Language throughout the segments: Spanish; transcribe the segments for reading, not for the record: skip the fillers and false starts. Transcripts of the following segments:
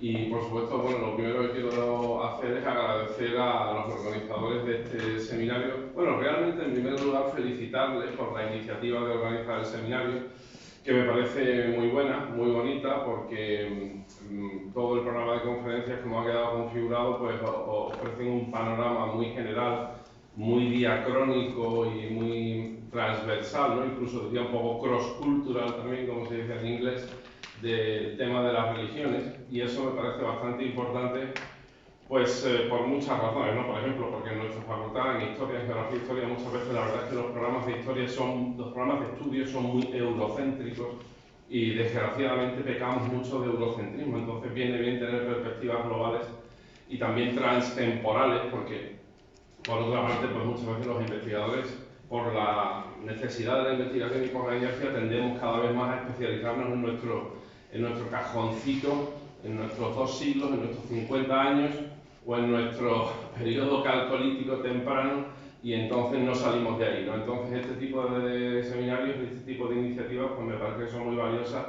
Y por supuesto, bueno, lo primero que quiero hacer es agradecer a los organizadores de este seminario. Bueno, realmente en primer lugar felicitarles por la iniciativa de organizar el seminario, que me parece muy buena, muy bonita, porque todo el programa de conferencias como ha quedado configurado, pues ofrecen un panorama muy general, muy diacrónico y muy transversal, ¿no? Incluso diría un poco cross-cultural también, como se dice en inglés, del tema de las religiones, y eso me parece bastante importante, pues por muchas razones, ¿no? Por ejemplo, porque en nuestra facultad, en Historia, en Geografía e Historia, muchas veces la verdad es que los programas de historia los programas de estudio son muy eurocéntricos y desgraciadamente pecamos mucho de eurocentrismo, entonces viene bien tener perspectivas globales y también transtemporales, porque por otra parte, pues muchas veces los investigadores, por la necesidad de la investigación y por la inercia, tendemos cada vez más a especializarnos en nuestro cajoncito, en nuestros 2 siglos, en nuestros 50 años o en nuestro periodo calcolítico temprano, y entonces no salimos de ahí, ¿no? Entonces este tipo de seminarios, este tipo de iniciativas, pues me parece que son muy valiosas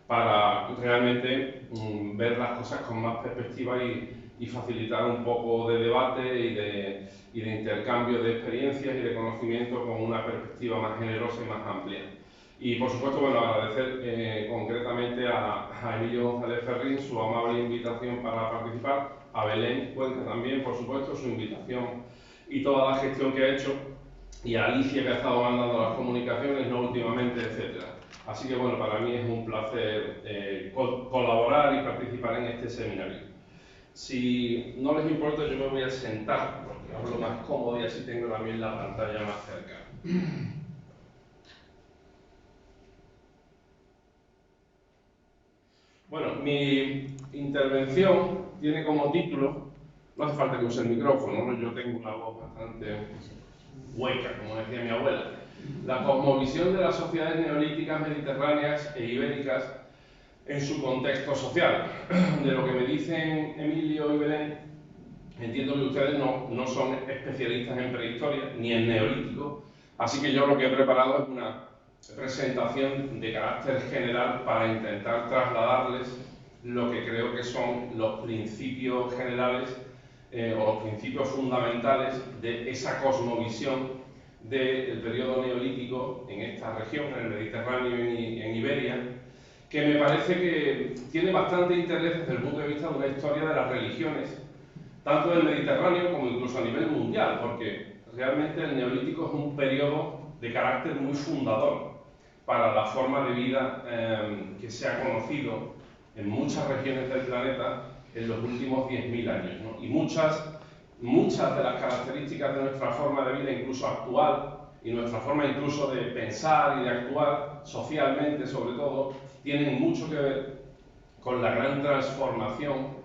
para realmente ver las cosas con más perspectiva y facilitar un poco de debate y de intercambio de experiencias y de conocimiento con una perspectiva más generosa y más amplia. Y por supuesto, bueno, agradecer concretamente a Emilio González Ferrín su amable invitación para participar, a Belén Cuenca también, por supuesto, su invitación y toda la gestión que ha hecho, y a Alicia, que ha estado mandando las comunicaciones, no últimamente, etcétera. Así que bueno, para mí es un placer colaborar y participar en este seminario. Si no les importa, yo me voy a sentar, porque hablo más cómodo y así tengo también la pantalla más cerca. Bueno, mi intervención tiene como título, no hace falta que use el micrófono, ¿no? Yo tengo una voz bastante hueca, como decía mi abuela. La cosmovisión de las sociedades neolíticas mediterráneas e ibéricas en su contexto social. De lo que me dicen Emilio y Belén, entiendo que ustedes no son especialistas en prehistoria ni en neolítico, así que yo lo que he preparado es una presentación de carácter general para intentar trasladarles lo que creo que son los principios generales o los principios fundamentales de esa cosmovisión del periodo neolítico en esta región, en el Mediterráneo y en Iberia, que me parece que tiene bastante interés desde el punto de vista de una historia de las religiones, tanto del Mediterráneo como incluso a nivel mundial, porque realmente el Neolítico es un periodo de carácter muy fundador para la forma de vida que se ha conocido en muchas regiones del planeta en los últimos 10.000 años, ¿no? Y muchas de las características de nuestra forma de vida, incluso actual, y nuestra forma incluso de pensar y de actuar socialmente, sobre todo, tienen mucho que ver con la gran transformación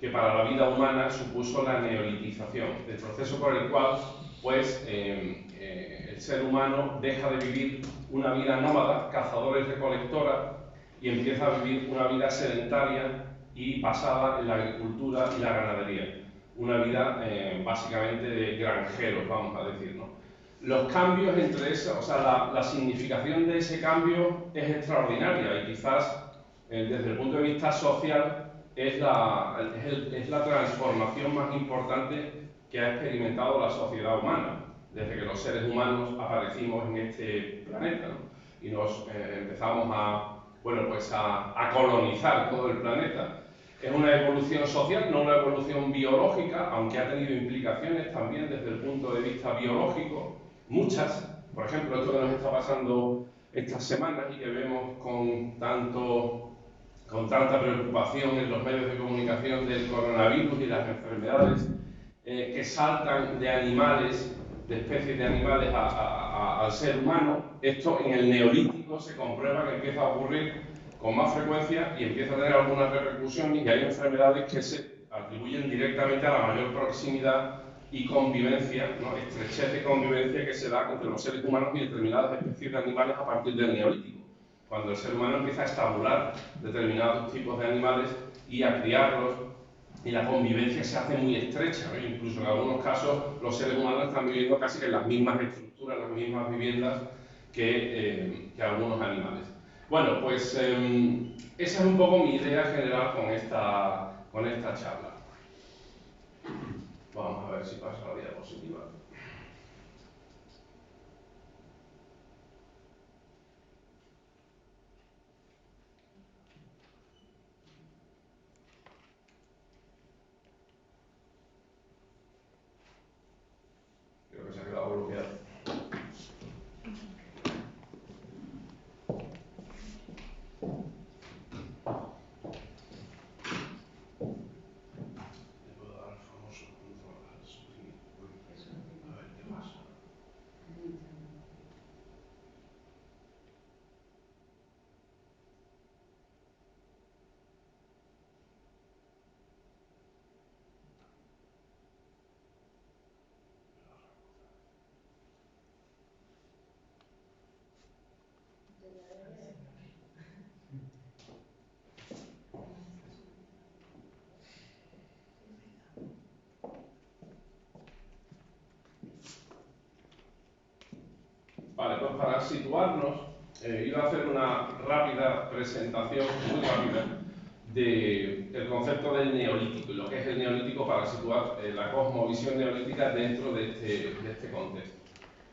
que para la vida humana supuso la neolitización, el proceso por el cual pues, el ser humano deja de vivir una vida nómada, cazadora y recolectora, y empieza a vivir una vida sedentaria y basada en la agricultura y la ganadería. Una vida básicamente de granjeros, vamos a decir, ¿no? Los cambios entre eso, o sea, la significación de ese cambio es extraordinaria y quizás desde el punto de vista social es la transformación más importante que ha experimentado la sociedad humana desde que los seres humanos aparecimos en este planeta, ¿no? Y nos empezamos a colonizar todo el planeta. Es una evolución social, no una evolución biológica, aunque ha tenido implicaciones también desde el punto de vista biológico, muchas. Por ejemplo, esto que nos está pasando estas semanas y que vemos con tanta preocupación en los medios de comunicación del coronavirus y las enfermedades que saltan de animales, de especies de animales al ser humano. Esto en el Neolítico se comprueba que empieza a ocurrir con más frecuencia y empieza a tener algunas repercusiones, y hay enfermedades que se atribuyen directamente a la mayor proximidad y convivencia, ¿no? Estrechez de convivencia que se da entre los seres humanos y determinadas especies de animales a partir del Neolítico, cuando el ser humano empieza a estabular determinados tipos de animales y a criarlos, y la convivencia se hace muy estrecha, ¿no? Incluso en algunos casos los seres humanos están viviendo casi en las mismas estructuras, las mismas viviendas que algunos animales. Bueno, pues esa es un poco mi idea general con esta charla. Vamos a ver si pasa la diapositiva. Creo que se ha quedado bloqueado. Le puedo dar el famoso control al suprimir. A ver qué pasa. Vale, pues para situarnos, iba a hacer una rápida presentación, muy rápida, del concepto del neolítico y lo que es el neolítico para situar la cosmovisión neolítica dentro de este contexto.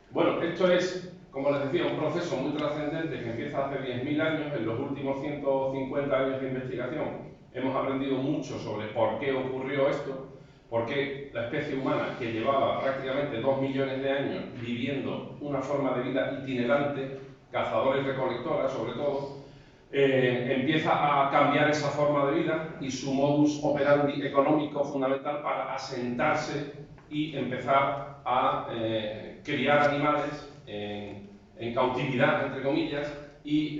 Bueno, esto es, como les decía, un proceso muy trascendente que empieza hace 10.000 años. En los últimos 150 años de investigación hemos aprendido mucho sobre por qué ocurrió esto, por qué la especie humana, que llevaba prácticamente 2 millones de años viviendo una forma de vida itinerante, cazadores-recolectoras sobre todo, empieza a cambiar esa forma de vida y su modus operandi económico fundamental para asentarse y empezar a criar animales en cautividad, entre comillas, y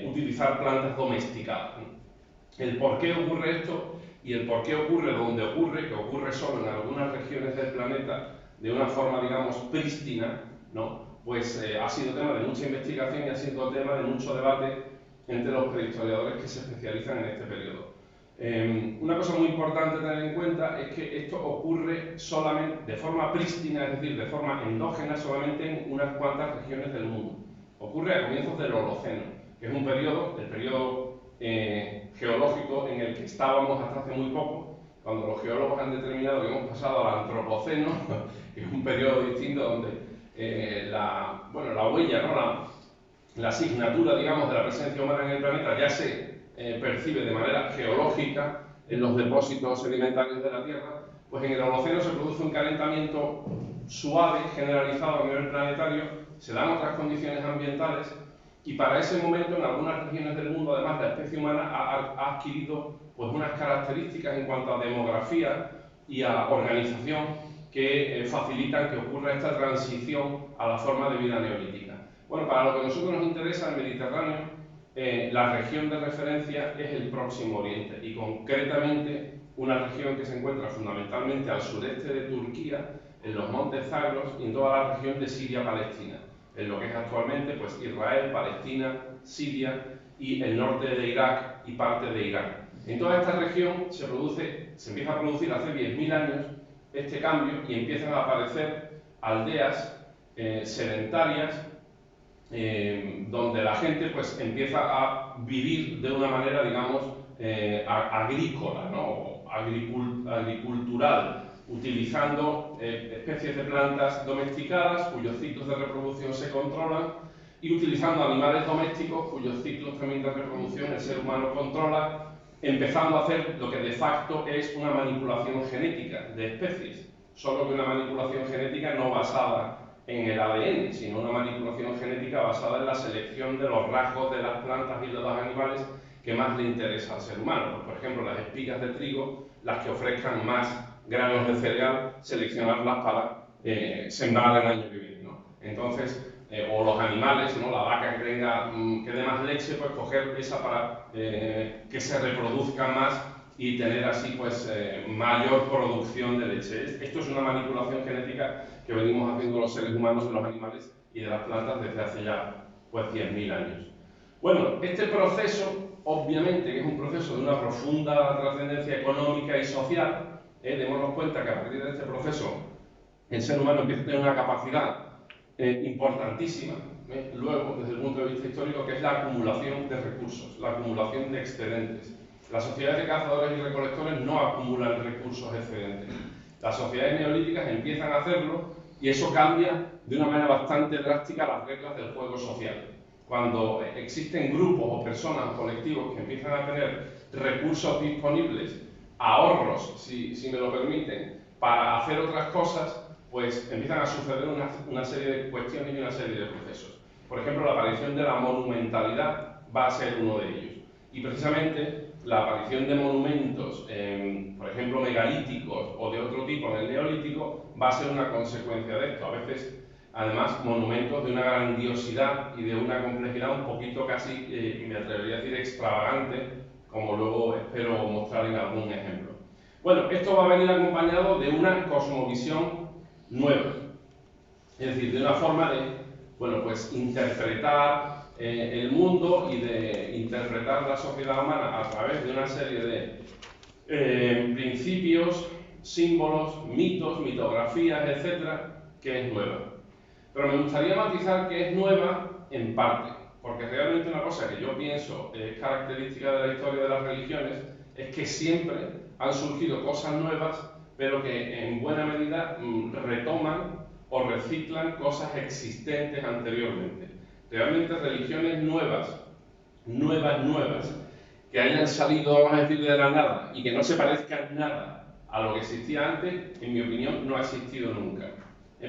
utilizar plantas domesticadas. El por qué ocurre esto y el por qué ocurre donde ocurre, que ocurre solo en algunas regiones del planeta de una forma, digamos, prístina, ¿no? Pues ha sido tema de mucha investigación y ha sido tema de mucho debate entre los prehistoriadores que se especializan en este periodo. Una cosa muy importante a tener en cuenta es que esto ocurre solamente de forma prístina, es decir, de forma endógena, solamente en unas cuantas regiones del mundo. Ocurre a comienzos del Holoceno, que es un periodo, el periodo geológico en el que estábamos hasta hace muy poco, cuando los geólogos han determinado que hemos pasado al Antropoceno, que es un periodo distinto donde la huella, ¿no? la asignatura, digamos, de la presencia humana en el planeta ya se percibe de manera geológica en los depósitos sedimentarios de la Tierra, pues en el Holoceno se produce un calentamiento suave, generalizado a nivel planetario, se dan otras condiciones ambientales y para ese momento en algunas regiones del mundo, además, la especie humana ha adquirido pues, unas características en cuanto a demografía y a organización que facilitan que ocurra esta transición a la forma de vida neolítica. Bueno, para lo que a nosotros nos interesa, el Mediterráneo, la región de referencia es el Próximo Oriente y concretamente una región que se encuentra fundamentalmente al sureste de Turquía, en los montes Zagros y en toda la región de Siria-Palestina, en lo que es actualmente pues, Israel, Palestina, Siria y el norte de Irak y parte de Irán. En toda esta región se empieza a producir hace 10.000 años este cambio y empiezan a aparecer aldeas sedentarias donde la gente pues, empieza a vivir de una manera, digamos, agrícola, ¿no? Agricultural, utilizando especies de plantas domesticadas cuyos ciclos de reproducción se controlan y utilizando animales domésticos cuyos ciclos también de reproducción el ser humano controla, empezando a hacer lo que de facto es una manipulación genética de especies, solo que una manipulación genética no basada en el ADN, sino una manipulación genética basada en la selección de los rasgos de las plantas y de los animales que más le interesa al ser humano. Pues, por ejemplo, las espigas de trigo, las que ofrezcan más granos de cereal, seleccionarlas para sembrar el año que viene, ¿no? Entonces, o los animales, ¿no? La vaca que dé más leche, pues coger esa para que se reproduzca más y tener así pues mayor producción de leche. Esto es una manipulación genética que venimos haciendo los seres humanos de los animales y de las plantas desde hace ya pues 10.000 años. Bueno, este proceso, obviamente, que es un proceso de una profunda trascendencia económica y social, démonos cuenta que a partir de este proceso el ser humano empieza a tener una capacidad importantísima, luego, desde el punto de vista histórico, que es la acumulación de recursos, la acumulación de excedentes. Las sociedades de cazadores y recolectores no acumulan recursos excedentes. Las sociedades neolíticas empiezan a hacerlo y eso cambia de una manera bastante drástica las reglas del juego social. Cuando existen grupos o personas o colectivos que empiezan a tener recursos disponibles, ahorros, si me lo permiten, para hacer otras cosas, pues empiezan a suceder una serie de cuestiones y una serie de procesos. Por ejemplo, la aparición de la monumentalidad va a ser uno de ellos. Y precisamente la aparición de monumentos, por ejemplo, megalíticos o de otro tipo en el neolítico, va a ser una consecuencia de esto. A veces, además, monumentos de una grandiosidad y de una complejidad un poquito casi, me atrevería a decir, extravagante, como luego espero mostrar en algún ejemplo. Bueno, esto va a venir acompañado de una cosmovisión nueva, es decir, de una forma de, bueno, pues interpretar el mundo y de interpretar la sociedad humana a través de una serie de principios, símbolos, mitos, mitografías, etcétera, que es nueva. Pero me gustaría matizar que es nueva en parte, porque realmente una cosa que yo pienso es característica de la historia de las religiones es que siempre han surgido cosas nuevas, pero que en buena medida retoman o reciclan cosas existentes anteriormente. Realmente religiones nuevas, que hayan salido, vamos a decir, de la nada y que no se parezcan nada a lo que existía antes, en mi opinión, no ha existido nunca.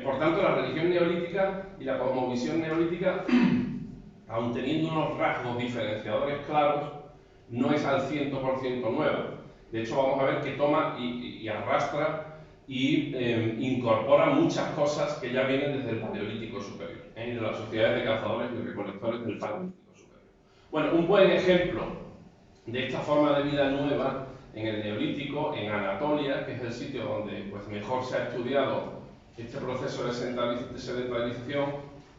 Por tanto, la religión neolítica y la cosmovisión neolítica, aun teniendo unos rasgos diferenciadores claros, no es al 100% nueva. De hecho, vamos a ver que toma y arrastra y incorpora muchas cosas que ya vienen desde el Paleolítico Superior, y de las sociedades de cazadores y recolectores del Paleolítico Superior. Bueno, un buen ejemplo de esta forma de vida nueva en el Neolítico, en Anatolia, que es el sitio donde pues, mejor se ha estudiado este proceso de sedentarización,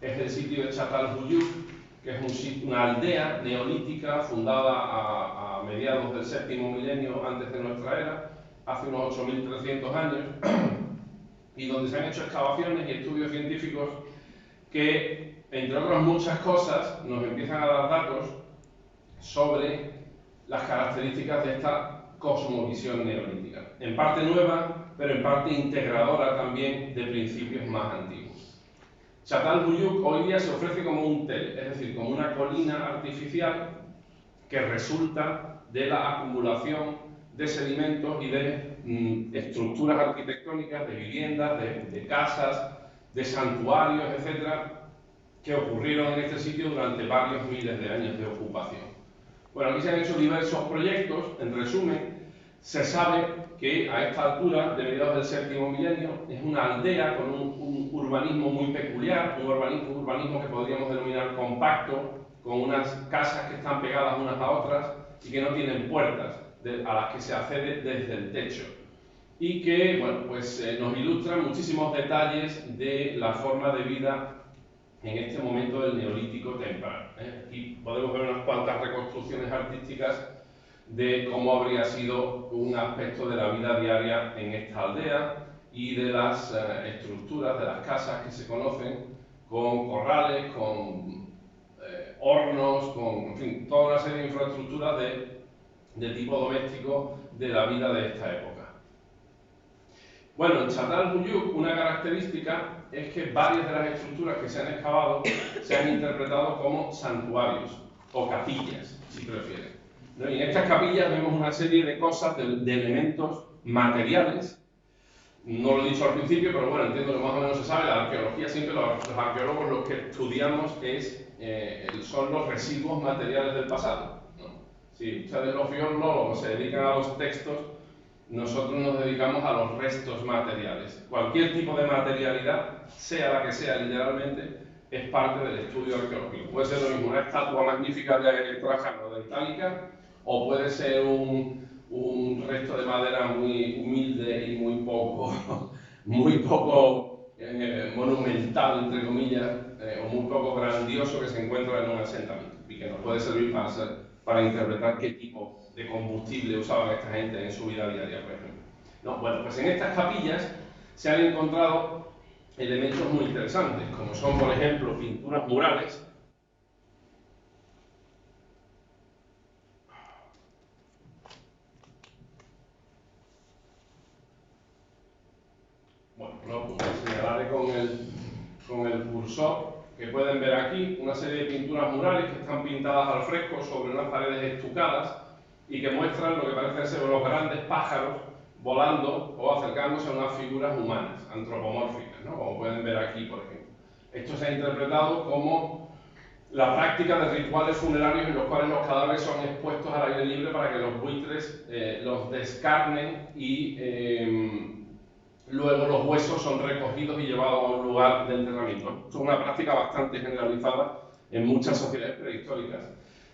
es el sitio de Çatalhöyük, que es una aldea neolítica fundada a mediados del séptimo milenio antes de nuestra era, hace unos 8.300 años, y donde se han hecho excavaciones y estudios científicos que, entre otras muchas cosas, nos empiezan a dar datos sobre las características de esta cosmovisión neolítica. En parte nueva, pero en parte integradora también de principios más antiguos. Çatalhöyük hoy día se ofrece como un tel, es decir, como una colina artificial que resulta de la acumulación de sedimentos y de estructuras arquitectónicas, de viviendas, de casas, de santuarios, etcétera, que ocurrieron en este sitio durante varios miles de años de ocupación. Bueno, aquí se han hecho diversos proyectos. En resumen, se sabe que a esta altura, de mediados del séptimo milenio, es una aldea con un urbanismo muy peculiar, un urbanismo que podríamos denominar compacto, con unas casas que están pegadas unas a otras y que no tienen puertas, a las que se accede desde el techo. Y que, bueno, pues nos ilustran muchísimos detalles de la forma de vida en este momento del Neolítico temprano. Aquí podemos ver unas cuantas reconstrucciones artísticas de cómo habría sido un aspecto de la vida diaria en esta aldea y de las estructuras de las casas que se conocen, con corrales, con hornos, con, en fin, toda una serie de infraestructuras de tipo doméstico de la vida de esta época. Bueno, en Çatalhöyük una característica es que varias de las estructuras que se han excavado se han interpretado como santuarios o capillas, si prefieren. ¿No? Y en estas capillas vemos una serie de cosas, de elementos materiales. No lo he dicho al principio, pero bueno, entiendo que más o menos se sabe. La arqueología, siempre los arqueólogos lo que estudiamos son los residuos materiales del pasado, ¿no? Si ustedes los filólogos se dedican a los textos, nosotros nos dedicamos a los restos materiales. Cualquier tipo de materialidad, sea la que sea literalmente, es parte del estudio arqueológico. Puede ser lo mismo una estatua magnífica de Trajano de Itálica, o puede ser un resto de madera muy humilde y muy poco monumental, entre comillas, o muy poco grandioso que se encuentra en un asentamiento y que nos puede servir para interpretar qué tipo de combustible usaban esta gente en su vida diaria, por ejemplo. No, bueno, pues en estas capillas se han encontrado elementos muy interesantes, como son, por ejemplo, pinturas murales. Bueno, no, pues señalaré con el cursor que pueden ver aquí una serie de pinturas murales que están pintadas al fresco sobre unas paredes estucadas y que muestran lo que parecen ser unos grandes pájaros volando o acercándose a unas figuras humanas, antropomórficas, ¿no? Como pueden ver aquí, por ejemplo. Esto se ha interpretado como la práctica de rituales funerarios en los cuales los cadáveres son expuestos al aire libre para que los buitres los descarnen y luego los huesos son recogidos y llevados a un lugar de enterramiento. Esto es una práctica bastante generalizada en muchas sociedades prehistóricas.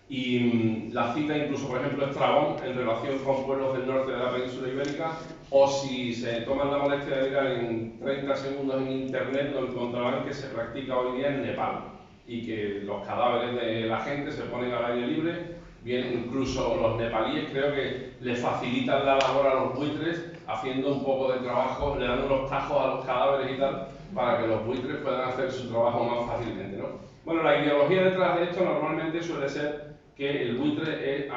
Y la cita incluso, por ejemplo, Estrabón en relación con pueblos del norte de la península ibérica, o si se toman la molestia de mirar en 30 segundos en internet, lo encontrarán que se practica hoy día en Nepal y que los cadáveres de la gente se ponen al aire libre. Bien, incluso los nepalíes creo que le facilitan la labor a los buitres haciendo un poco de trabajo, le dan unos tajos a los cadáveres y tal, para que los buitres puedan hacer su trabajo más fácilmente, ¿no? Bueno, la ideología detrás de esto normalmente suele ser que el buitre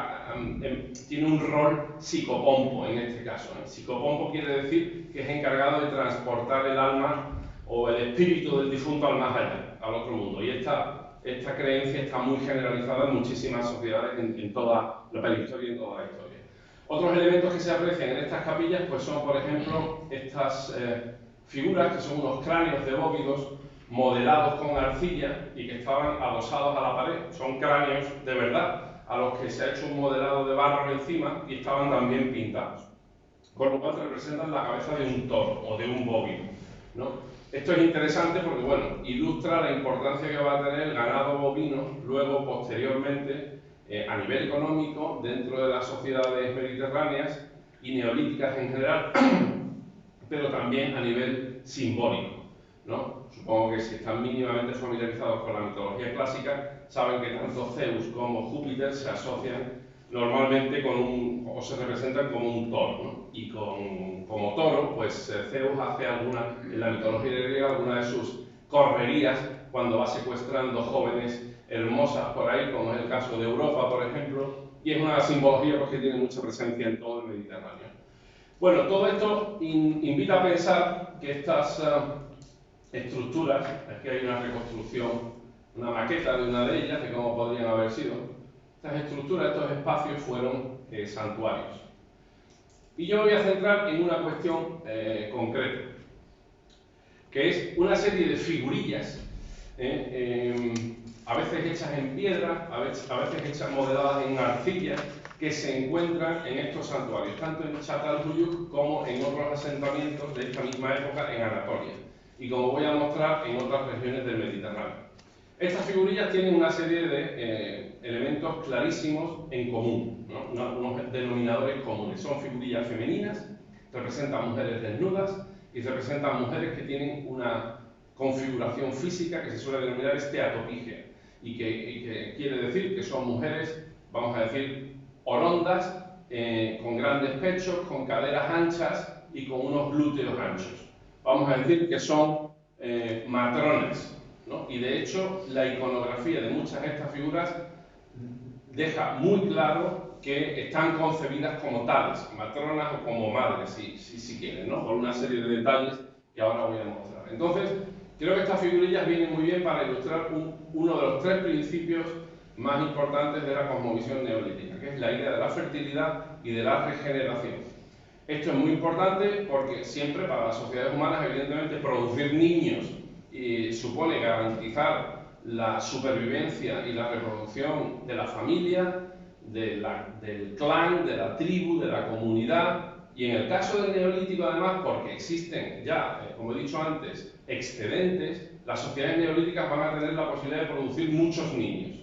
tiene un rol psicopompo en este caso, ¿eh? Psicopompo quiere decir que es encargado de transportar el alma o el espíritu del difunto al más allá, al otro mundo. Y esta creencia está muy generalizada en muchísimas sociedades en toda la prehistoria y en toda la historia. Otros elementos que se aprecian en estas capillas pues son, por ejemplo, estas figuras que son unos cráneos de bóvidos modelados con arcilla y que estaban adosados a la pared. Son cráneos de verdad a los que se ha hecho un modelado de barro encima y estaban también pintados. Con lo cual representan la cabeza de un toro o de un bóvido, ¿no? Esto es interesante porque, bueno, ilustra la importancia que va a tener el ganado bovino luego, posteriormente, a nivel económico, dentro de las sociedades mediterráneas y neolíticas en general, pero también a nivel simbólico, ¿no? Supongo que si están mínimamente familiarizados con la mitología clásica, saben que tanto Zeus como Júpiter se asocian normalmente o se representan como un toro, ¿no? Y como toro, pues Zeus hace en la mitología griega, alguna de sus correrías cuando va secuestrando jóvenes hermosas por ahí, como es el caso de Europa, por ejemplo, y es una simbología pues, que tiene mucha presencia en todo el Mediterráneo. Bueno, todo esto invita a pensar que estas estructuras, aquí hay una reconstrucción, una maqueta de una de ellas, de cómo podrían haber sido, estas estructuras, estos espacios fueron santuarios. Y yo me voy a centrar en una cuestión concreta, que es una serie de figurillas, a veces hechas en piedra, a veces hechas modeladas en arcilla, que se encuentran en estos santuarios, tanto en Çatalhöyük como en otros asentamientos de esta misma época en Anatolia, y como voy a mostrar en otras regiones del Mediterráneo. Estas figurillas tienen una serie de elementos clarísimos en común, ¿no? Unos denominadores comunes. Son figurillas femeninas, representan mujeres desnudas y representan mujeres que tienen una configuración física que se suele denominar esteatopígea y que quiere decir que son mujeres, vamos a decir, orondas, con grandes pechos, con caderas anchas y con unos glúteos anchos. Vamos a decir que son matronas, ¿no? Y de hecho, la iconografía de muchas de estas figuras deja muy claro que están concebidas como tales, matronas o como madres, si quieren, ¿no? Por una serie de detalles que ahora voy a mostrar. Entonces, creo que estas figurillas vienen muy bien para ilustrar uno de los tres principios más importantes de la cosmovisión neolítica, que es la idea de la fertilidad y de la regeneración. Esto es muy importante porque siempre para las sociedades humanas, evidentemente, producir niños supone garantizar la supervivencia y la reproducción de la familia, del clan, de la tribu, de la comunidad, y en el caso del neolítico además, porque existen ya, como he dicho antes, excedentes, las sociedades neolíticas van a tener la posibilidad de producir muchos niños.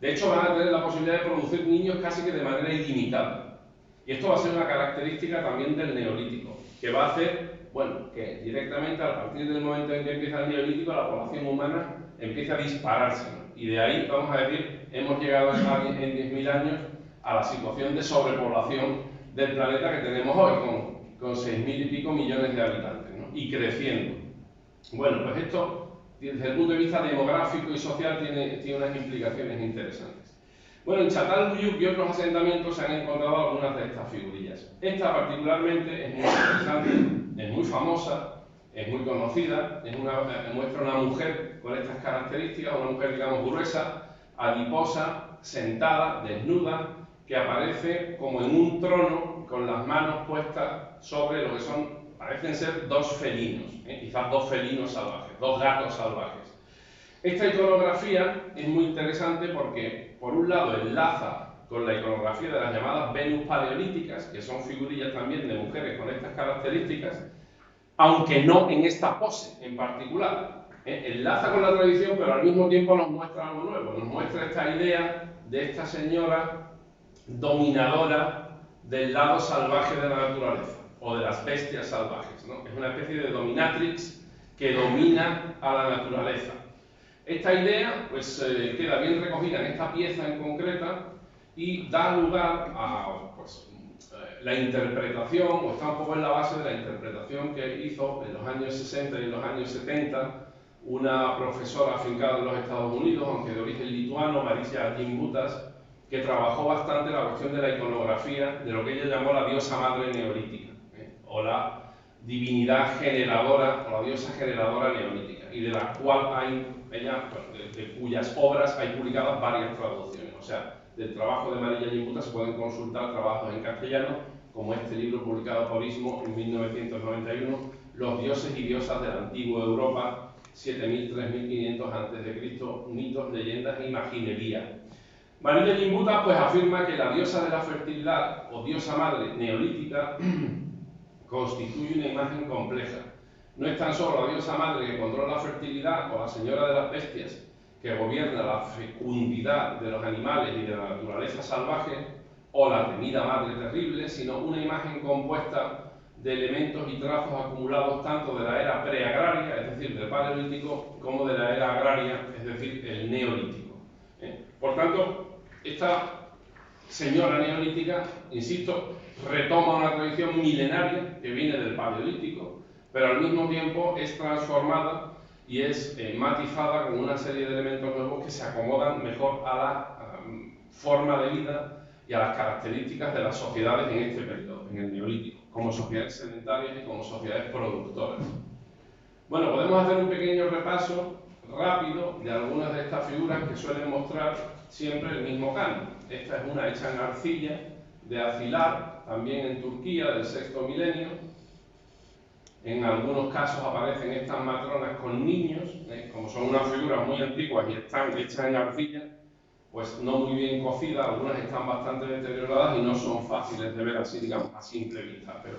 De hecho, van a tener la posibilidad de producir niños casi que de manera ilimitada. Y esto va a ser una característica también del neolítico, que va a hacer, bueno, que directamente a partir del momento en que empieza el neolítico, la población humana empieza a dispararse, ¿no? Y de ahí, vamos a decir, hemos llegado en 10.000 años a la situación de sobrepoblación del planeta que tenemos hoy, con 6.000 y pico millones de habitantes, ¿no? Y creciendo. Bueno, pues esto, desde el punto de vista demográfico y social, tiene unas implicaciones interesantes. Bueno, en Çatalhöyük y otros asentamientos se han encontrado algunas de estas figurillas. Esta particularmente es muy interesante, es muy famosa, es muy conocida, muestra una mujer con estas características, una mujer, digamos, gruesa, adiposa, sentada, desnuda, que aparece como en un trono con las manos puestas sobre lo que parecen ser dos felinos, quizás dos felinos salvajes, dos gatos salvajes. Esta iconografía es muy interesante porque, por un lado, enlaza con la iconografía de las llamadas Venus paleolíticas, que son figurillas también de mujeres con estas características, aunque no en esta pose en particular. Enlaza con la tradición, pero al mismo tiempo nos muestra algo nuevo, nos muestra esta idea de esta señora dominadora del lado salvaje de la naturaleza, o de las bestias salvajes, ¿no? Es una especie de dominatrix que domina a la naturaleza. Esta idea pues, queda bien recogida en esta pieza en concreta y da lugar a pues, la interpretación, o está un poco en la base de la interpretación que hizo en los años 60 y en los años 70 una profesora afincada en los Estados Unidos, aunque de origen lituano, Marija Gimbutas, que trabajó bastante la cuestión de la iconografía de lo que ella llamó la diosa madre neolítica, o la divinidad generadora, o la diosa generadora neolítica, y de la cual de cuyas obras hay publicadas varias traducciones. O sea, del trabajo de Marija Gimbutas se pueden consultar trabajos en castellano, como este libro publicado por Istmo en 1991, Los dioses y diosas de la antigua Europa, 7000-3500 a.C., mitos, leyendas e imaginería. Marija Gimbutas pues afirma que la diosa de la fertilidad o diosa madre neolítica constituye una imagen compleja. No es tan solo la diosa madre que controla la fertilidad o la señora de las bestias que gobierna la fecundidad de los animales y de la naturaleza salvaje, o la temida madre terrible, sino una imagen compuesta de elementos y trazos acumulados tanto de la era preagraria, es decir, del paleolítico, como de la era agraria, es decir, el neolítico. Por tanto, esta señora neolítica, insisto, retoma una tradición milenaria que viene del paleolítico, pero al mismo tiempo es transformada y es matizada con una serie de elementos nuevos que se acomodan mejor a la forma de vida y a las características de las sociedades en este periodo, en el neolítico, como sociedades sedentarias y como sociedades productoras. Bueno, podemos hacer un pequeño repaso rápido de algunas de estas figuras que suelen mostrar siempre el mismo canon. Esta es una hecha en arcilla de Acilar, también en Turquía, del sexto milenio. En algunos casos aparecen estas matronas con niños, como son unas figuras muy antiguas y están hechas en arcilla, pues no muy bien cocidas, algunas están bastante deterioradas y no son fáciles de ver así, digamos, a simple vista, pero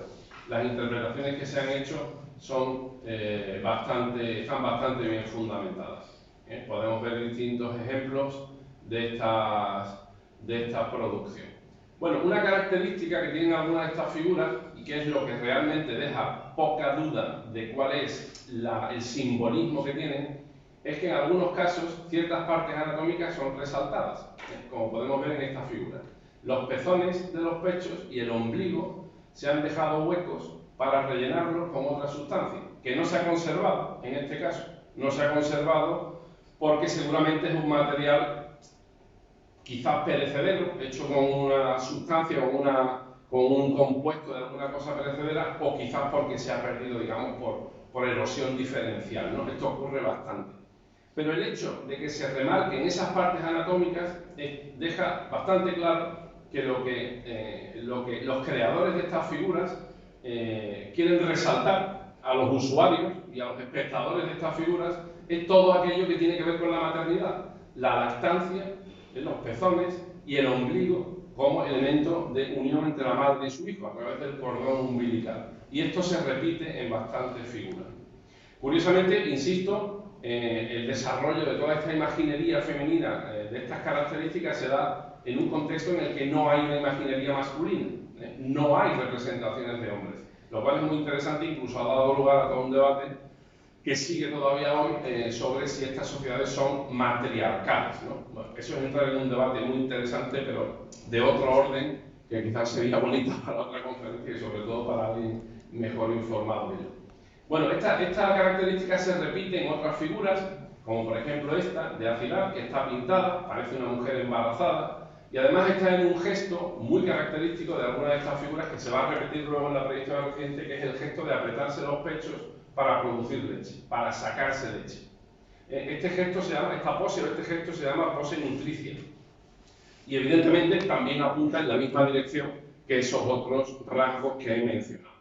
las interpretaciones que se han hecho son, están bastante bien fundamentadas. Podemos ver distintos ejemplos de esta producción. Bueno, una característica que tienen algunas de estas figuras, y que es lo que realmente deja poca duda de cuál es el simbolismo que tienen, es que en algunos casos ciertas partes anatómicas son resaltadas, como podemos ver en esta figura. Los pezones de los pechos y el ombligo se han dejado huecos para rellenarlos con otra sustancia, que no se ha conservado en este caso. No se ha conservado porque seguramente es un material quizás perecedero, hecho con una sustancia con un compuesto de alguna cosa perecedera, o quizás porque se ha perdido, digamos, por erosión diferencial, ¿no? Esto ocurre bastante. Pero el hecho de que se remarquen esas partes anatómicas deja bastante claro que lo que los creadores de estas figuras quieren resaltar a los usuarios y a los espectadores de estas figuras es todo aquello que tiene que ver con la maternidad, la lactancia, los pezones y el ombligo como elemento de unión entre la madre y su hijo a través del cordón umbilical. Y esto se repite en bastantes figuras. Curiosamente, insisto, el desarrollo de toda esta imaginería femenina de estas características se da en un contexto en el que no hay una imaginería masculina, no hay representaciones de hombres, lo cual es muy interesante, incluso ha dado lugar a todo un debate que sigue todavía hoy sobre si estas sociedades son matriarcales, ¿no? Bueno, eso es entrar en un debate muy interesante, pero de otro orden, que quizás sería bonito para otra conferencia y sobre todo para alguien mejor informado de ello. Bueno, esta característica se repite en otras figuras, como por ejemplo esta de Acilar, que está pintada, parece una mujer embarazada, y además está en un gesto muy característico de alguna de estas figuras que se va a repetir luego en la prehistoria reciente, que es el gesto de apretarse los pechos para producir leche, para sacarse leche. Este gesto se llama, esta pose o este gesto se llama pose nutricia. Y evidentemente también apunta en la misma dirección que esos otros rasgos que he mencionado.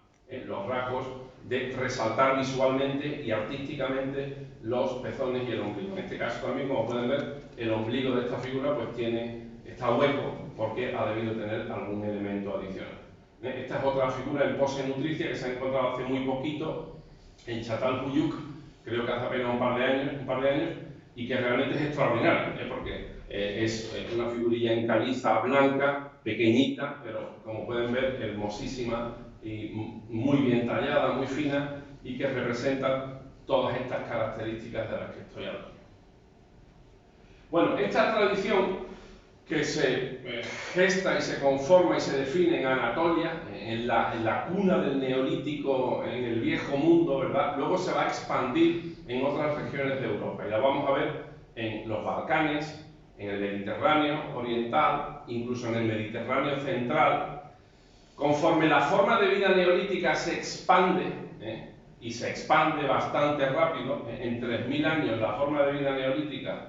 Los rasgos de resaltar visualmente y artísticamente los pezones y el ombligo. En este caso también, como pueden ver, el ombligo de esta figura pues está hueco porque ha debido tener algún elemento adicional. Esta es otra figura en pose nutricia que se ha encontrado hace muy poquito en Çatalhöyük, creo que hace apenas un par de años, y que realmente es extraordinario, porque es una figurilla en caliza blanca, pequeñita, pero como pueden ver, hermosísima y muy bien tallada, muy fina, y que representa todas estas características de las que estoy hablando. Bueno, esta tradición que se gesta y se conforma y se define en Anatolia, en la cuna del neolítico en el viejo mundo, ¿verdad? Luego se va a expandir en otras regiones de Europa y la vamos a ver en los Balcanes, en el Mediterráneo oriental, incluso en el Mediterráneo central. Conforme la forma de vida neolítica se expande, y se expande bastante rápido, en 3000 años la forma de vida neolítica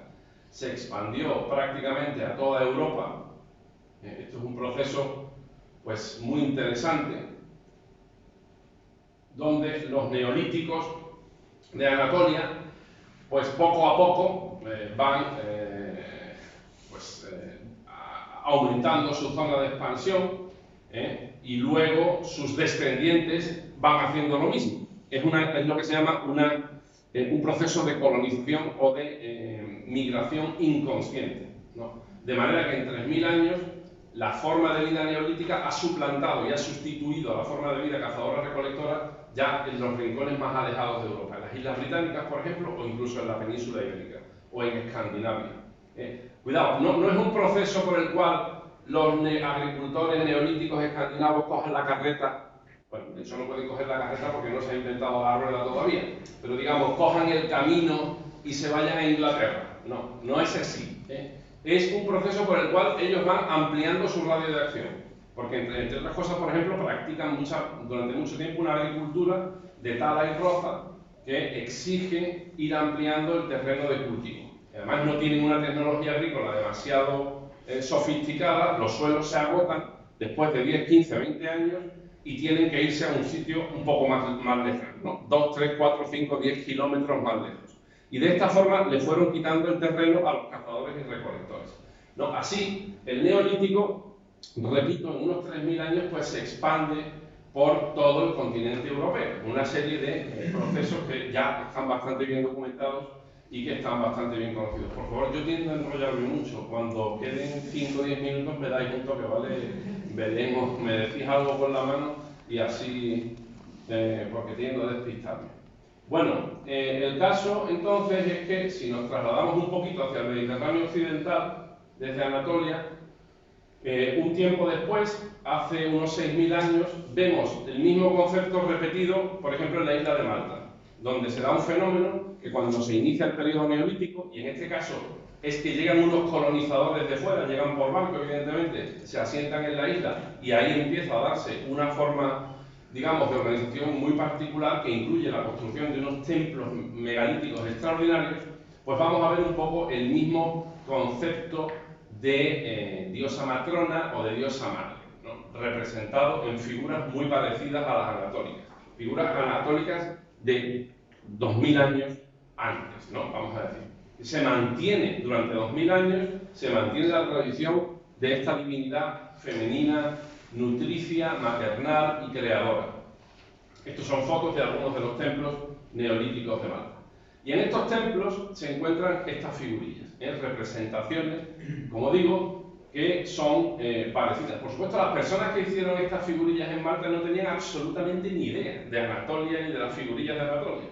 se expandió prácticamente a toda Europa. Esto es un proceso pues muy interesante, donde los neolíticos de Anatolia pues poco a poco van aumentando su zona de expansión, y luego sus descendientes van haciendo lo mismo. Es lo que se llama un proceso de colonización o de migración inconsciente, ¿no? De manera que en 3000 años la forma de vida neolítica ha suplantado y ha sustituido a la forma de vida cazadora-recolectora ya en los rincones más alejados de Europa, en las Islas Británicas, por ejemplo, o incluso en la península ibérica o en Escandinavia. Cuidado, no es un proceso por el cual los agricultores neolíticos escandinavos cojan la carreta. Bueno, de hecho no pueden coger la carreta porque no se ha inventado la rueda todavía, pero digamos, cojan el camino y se vayan a Inglaterra. No es así. Es un proceso por el cual ellos van ampliando su radio de acción, porque entre otras cosas, por ejemplo, practican durante mucho tiempo una agricultura de tala y roza que exige ir ampliando el terreno de cultivo. Además no tienen una tecnología agrícola demasiado sofisticada, los suelos se agotan después de 10, 15, 20 años y tienen que irse a un sitio un poco más lejano, ¿no? 2, 3, 4, 5, 10 kilómetros más lejos. Y de esta forma le fueron quitando el terreno a los cazadores y recolectores, ¿no? Así, el neolítico, repito, en unos 3000 años pues se expande por todo el continente europeo, una serie de procesos que ya están bastante bien documentados y que están bastante bien conocidos. Por favor, yo tiendo a enrollarme mucho. Cuando queden 5 o 10 minutos me dais un toque, ¿vale? Veremos, me decís algo con la mano y así, porque tiendo a despistarme. Bueno, el caso entonces es que si nos trasladamos un poquito hacia el Mediterráneo occidental, desde Anatolia, un tiempo después, hace unos 6000 años, vemos el mismo concepto repetido, por ejemplo, en la isla de Malta, donde se da un fenómeno que cuando se inicia el periodo neolítico, y en este caso es que llegan unos colonizadores de fuera, llegan por barco evidentemente, se asientan en la isla y ahí empieza a darse una forma, digamos, de organización muy particular que incluye la construcción de unos templos megalíticos extraordinarios, pues vamos a ver un poco el mismo concepto de diosa matrona o de diosa madre, ¿no? Representado en figuras muy parecidas a las anatólicas, figuras anatólicas de 2000 años antes, ¿no? Vamos a decir. Se mantiene durante 2000 años, se mantiene la tradición de esta divinidad femenina, nutricia, maternal y creadora. Estos son fotos de algunos de los templos neolíticos de Malta. Y en estos templos se encuentran estas figurillas, representaciones, como digo, que son parecidas. Por supuesto, las personas que hicieron estas figurillas en Malta no tenían absolutamente ni idea de Anatolia ni de las figurillas de Anatolia.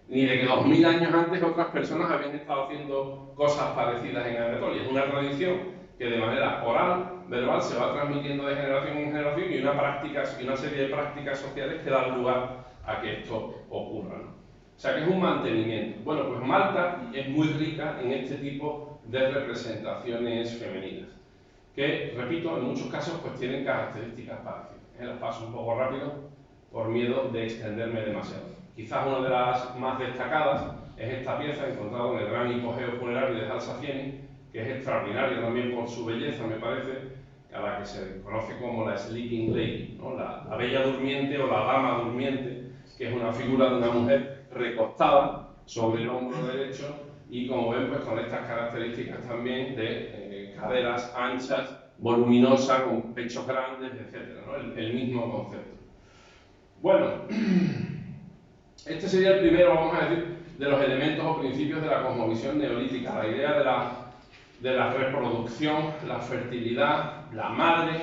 Ni de que 2000 años antes otras personas habían estado haciendo cosas parecidas en Anatolia. Es una tradición que de manera oral, verbal, se va transmitiendo de generación en generación y una serie de prácticas sociales que dan lugar a que esto ocurra, ¿no? O sea que es un mantenimiento. Bueno, pues Malta es muy rica en este tipo de representaciones femeninas, que, repito, en muchos casos pues tienen características parecidas. Las paso un poco rápido por miedo de extenderme demasiado. Quizás una de las más destacadas es esta pieza encontrada en el gran hipogeo funerario de Halsafieni, que es extraordinaria también por su belleza, me parece, a la que se conoce como la Sleeping Lady, ¿no? La bella durmiente o la dama durmiente, que es una figura de una mujer recostada sobre el hombro derecho y, como ven, pues con estas características también de caderas anchas, voluminosas, con pechos grandes, etc., ¿no? El mismo concepto. Bueno, este sería el primero, vamos a decir, de los elementos o principios de la cosmovisión neolítica, la idea de la reproducción, la fertilidad, la madre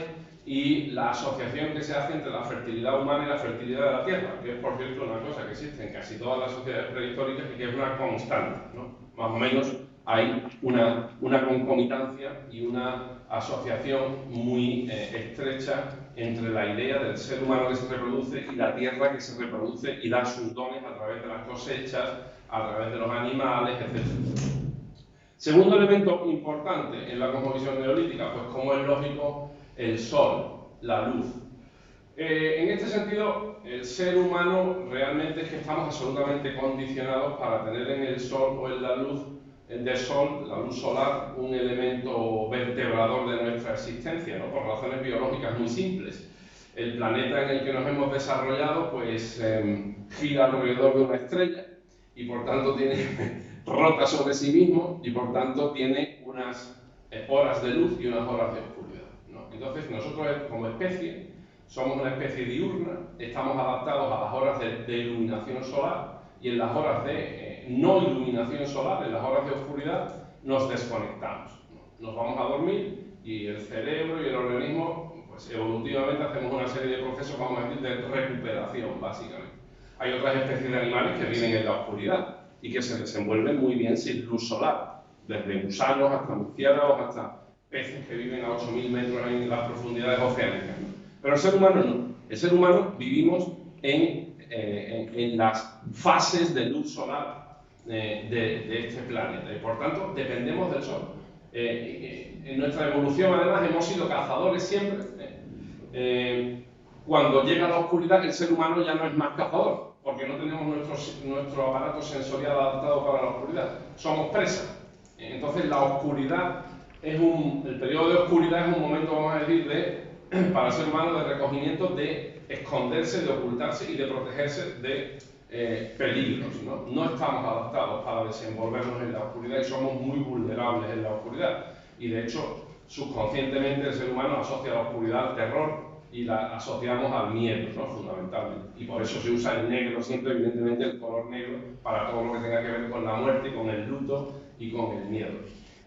y la asociación que se hace entre la fertilidad humana y la fertilidad de la tierra, que es, por cierto, una cosa que existe en casi todas las sociedades prehistóricas y que es una constante, ¿no? Más o menos hay una concomitancia y una asociación muy estrecha entre la idea del ser humano que se reproduce y la tierra que se reproduce y da sus dones a través de las cosechas, a través de los animales, etc. Segundo elemento importante en la cosmovisión neolítica, pues como es lógico, el sol, la luz. En este sentido, el ser humano realmente es que estamos absolutamente condicionados para tener en el sol o en la luz del sol, la luz solar, un elemento vertebrador de nuestra existencia, ¿no? Por razones biológicas muy simples. El planeta en el que nos hemos desarrollado pues gira alrededor de una estrella y por tanto rota sobre sí mismo y por tanto tiene unas horas de luz y unas horas de oscuridad, ¿no? Entonces nosotros como especie somos una especie diurna, estamos adaptados a las horas de iluminación solar y en las horas de no iluminación solar, en las horas de oscuridad, nos desconectamos, ¿no? Nos vamos a dormir y el cerebro y el organismo, pues evolutivamente hacemos una serie de procesos, vamos a decir, de recuperación, básicamente. Hay otras especies de animales que viven en la oscuridad y que se desenvuelven muy bien sin luz solar, desde gusanos hasta murciélagos, hasta peces que viven a 8.000 metros en las profundidades oceánicas, ¿no? Pero el ser humano no. El ser humano vivimos en las fases de luz solar de este planeta y por tanto dependemos del sol. En nuestra evolución además hemos sido cazadores siempre. Cuando llega la oscuridad el ser humano ya no es más cazador porque no tenemos nuestro aparato sensorial adaptado para la oscuridad. Somos presa. Entonces la oscuridad el periodo de oscuridad es un momento, vamos a decir, para el ser humano de recogimiento, de esconderse, de ocultarse y de protegerse de peligros, ¿no? No estamos adaptados para desenvolvernos en la oscuridad y somos muy vulnerables en la oscuridad. Y de hecho, subconscientemente el ser humano asocia la oscuridad al terror y la asociamos al miedo, ¿no? Fundamentalmente. Y por eso se usa el negro siempre, evidentemente el color negro, para todo lo que tenga que ver con la muerte, con el luto y con el miedo.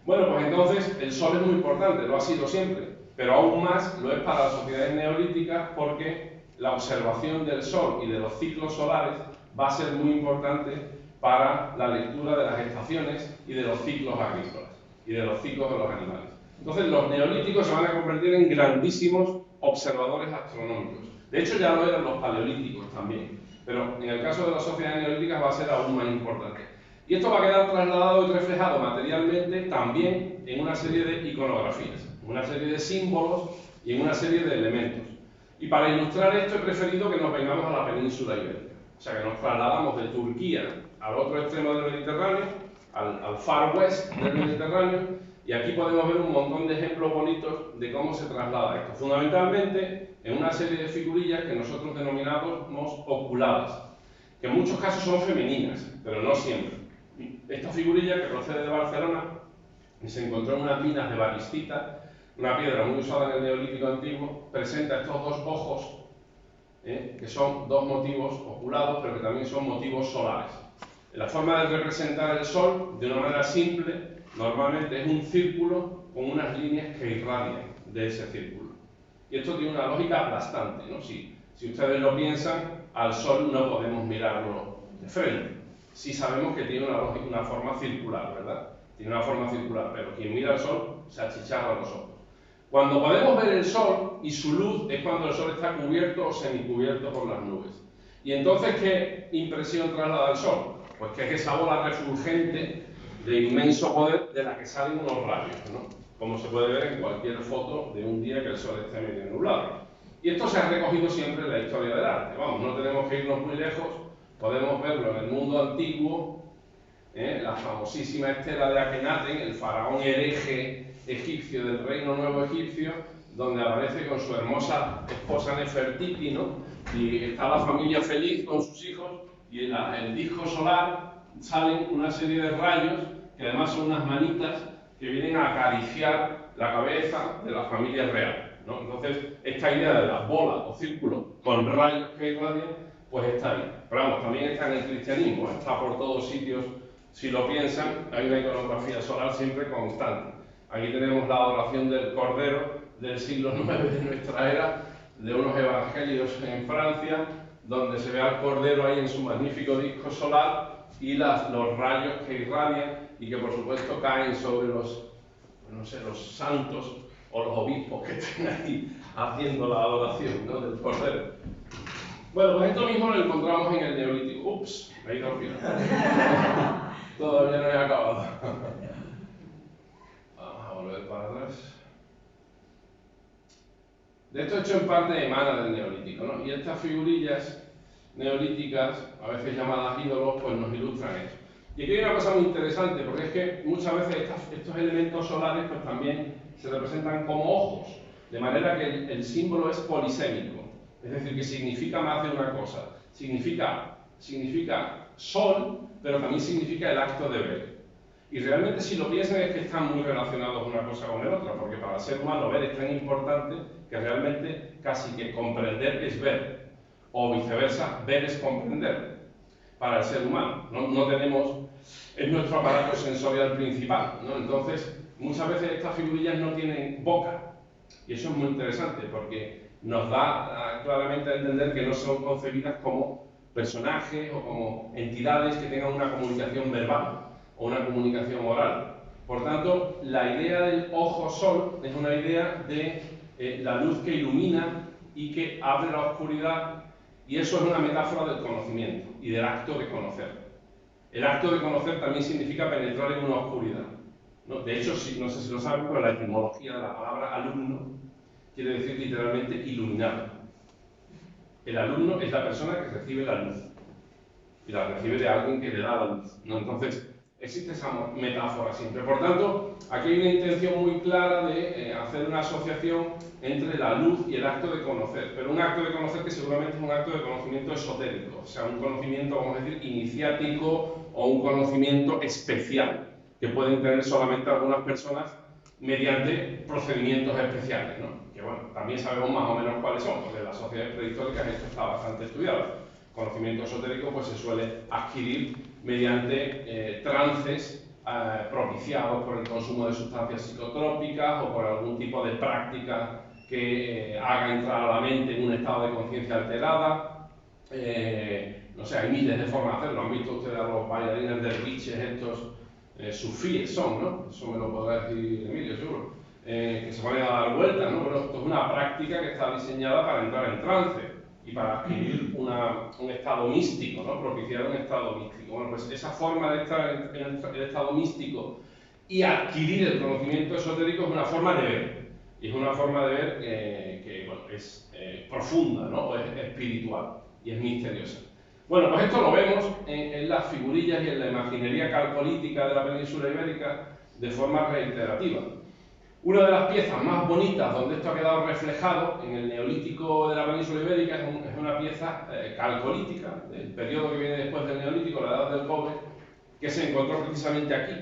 Bueno, pues entonces el sol es muy importante, lo ha sido siempre. Pero aún más lo es para las sociedades neolíticas porque la observación del sol y de los ciclos solares va a ser muy importante para la lectura de las estaciones y de los ciclos agrícolas y de los ciclos de los animales. Entonces los neolíticos se van a convertir en grandísimos observadores astronómicos. De hecho ya lo eran los paleolíticos también, pero en el caso de las sociedades neolíticas va a ser aún más importante. Y esto va a quedar trasladado y reflejado materialmente también en una serie de iconografías, en una serie de símbolos y en una serie de elementos. Y para ilustrar esto he preferido que nos vengamos a la península ibérica. O sea, que nos trasladamos de Turquía al otro extremo del Mediterráneo, al Far West del Mediterráneo, y aquí podemos ver un montón de ejemplos bonitos de cómo se traslada esto. Fundamentalmente en una serie de figurillas que nosotros denominamos oculadas, que en muchos casos son femeninas, pero no siempre. Esta figurilla, que procede de Barcelona, se encontró en unas minas de baristita, una piedra muy usada en el Neolítico antiguo, presenta estos dos ojos, que son dos motivos oculados, pero que también son motivos solares. La forma de representar el sol, de una manera simple, normalmente es un círculo con unas líneas que irradian de ese círculo. Y esto tiene una lógica aplastante, ¿no? Si ustedes lo piensan, al sol no podemos mirarlo de frente. Sí sabemos que tiene una forma circular, ¿verdad? Tiene una forma circular, pero quien mira al sol se achicharra los ojos. Cuando podemos ver el sol y su luz es cuando el sol está cubierto o semicubierto por las nubes. ¿Y entonces qué impresión traslada el Sol? Pues que es esa bola refulgente de inmenso poder de la que salen unos rayos, ¿no? Como se puede ver en cualquier foto de un día que el Sol esté medio nublado. Y esto se ha recogido siempre en la historia del arte. Vamos, no tenemos que irnos muy lejos, podemos verlo en el mundo antiguo, la famosísima estela de Akenatón, el faraón hereje egipcio del reino nuevo egipcio, donde aparece con su hermosa esposa Nefertiti, ¿no? Y está la familia feliz con sus hijos, y en el disco solar salen una serie de rayos, que además son unas manitas que vienen a acariciar la cabeza de la familia real, ¿no? Entonces, esta idea de las bolas o círculos con rayos que irradian, pues está ahí. Pero vamos, también está en el cristianismo, está por todos sitios. Si lo piensan, hay una iconografía solar siempre constante. Aquí tenemos la adoración del Cordero del siglo IX de nuestra era, de unos evangelios en Francia, donde se ve al Cordero ahí en su magnífico disco solar y los rayos que irradian y que por supuesto caen sobre los, no sé, los santos o los obispos que estén ahí haciendo la adoración, ¿no?, del Cordero. Bueno, pues esto mismo lo encontramos en el Neolítico. Ups, me he ido al final. Todavía no he acabado. Vamos a volver para atrás. De esto hecho en parte emana del Neolítico, ¿no? Y estas figurillas neolíticas, a veces llamadas ídolos, pues nos ilustran eso. Y aquí hay una cosa muy interesante, porque es que muchas veces estos elementos solares pues también se representan como ojos, de manera que el símbolo es polisémico, es decir, que significa más de una cosa. Significa sol, pero también significa el acto de ver. Y realmente, si lo piensan, es que están muy relacionados una cosa con la otra, porque para el ser humano ver es tan importante que realmente casi que comprender es ver, o viceversa, ver es comprender para el ser humano. No tenemos, es nuestro aparato sensorial principal, ¿no? Entonces, muchas veces estas figurillas no tienen boca, y eso es muy interesante, porque nos da claramente a entender que no son concebidas como personajes o como entidades que tengan una comunicación verbal o una comunicación oral. Por tanto, la idea del ojo-sol es una idea de la luz que ilumina y que abre la oscuridad, y eso es una metáfora del conocimiento y del acto de conocer. El acto de conocer también significa penetrar en una oscuridad, ¿no? De hecho, no sé si lo saben, pero la etimología de la palabra alumno quiere decir literalmente iluminado. El alumno es la persona que recibe la luz, y la recibe de alguien que le da la luz, ¿no? Entonces, existe esa metáfora siempre. Por tanto, aquí hay una intención muy clara de hacer una asociación entre la luz y el acto de conocer, pero un acto de conocer que seguramente es un acto de conocimiento esotérico, o sea, un conocimiento, vamos a decir, iniciático o un conocimiento especial, que pueden tener solamente algunas personas mediante procedimientos especiales, ¿no? Que bueno, también sabemos más o menos cuáles son, porque en las sociedades prehistóricas esto está bastante estudiado. Conocimiento esotérico pues se suele adquirir mediante trances propiciados por el consumo de sustancias psicotrópicas o por algún tipo de práctica que haga entrar a la mente en un estado de conciencia alterada. No sé, hay miles de formas de hacerlo. Han visto ustedes a los bailarines derviches estos, sufíes son, ¿no? Eso me lo podrá decir Emilio, seguro. Que se ponen a dar vueltas, ¿no? Pero esto es una práctica que está diseñada para entrar en trance y para adquirir un estado místico, ¿no? Propiciar un estado místico. Bueno, pues esa forma de estar en el estado místico y adquirir el conocimiento esotérico es una forma de ver. Y es una forma de ver que bueno, es profunda, ¿no? O es espiritual y es misteriosa. Bueno, pues esto lo vemos en las figurillas y en la imaginería calcolítica de la península ibérica de forma reiterativa. Una de las piezas más bonitas donde esto ha quedado reflejado en el Neolítico de la península ibérica es una pieza calcolítica del periodo que viene después del Neolítico, la Edad del Cobre, que se encontró precisamente aquí,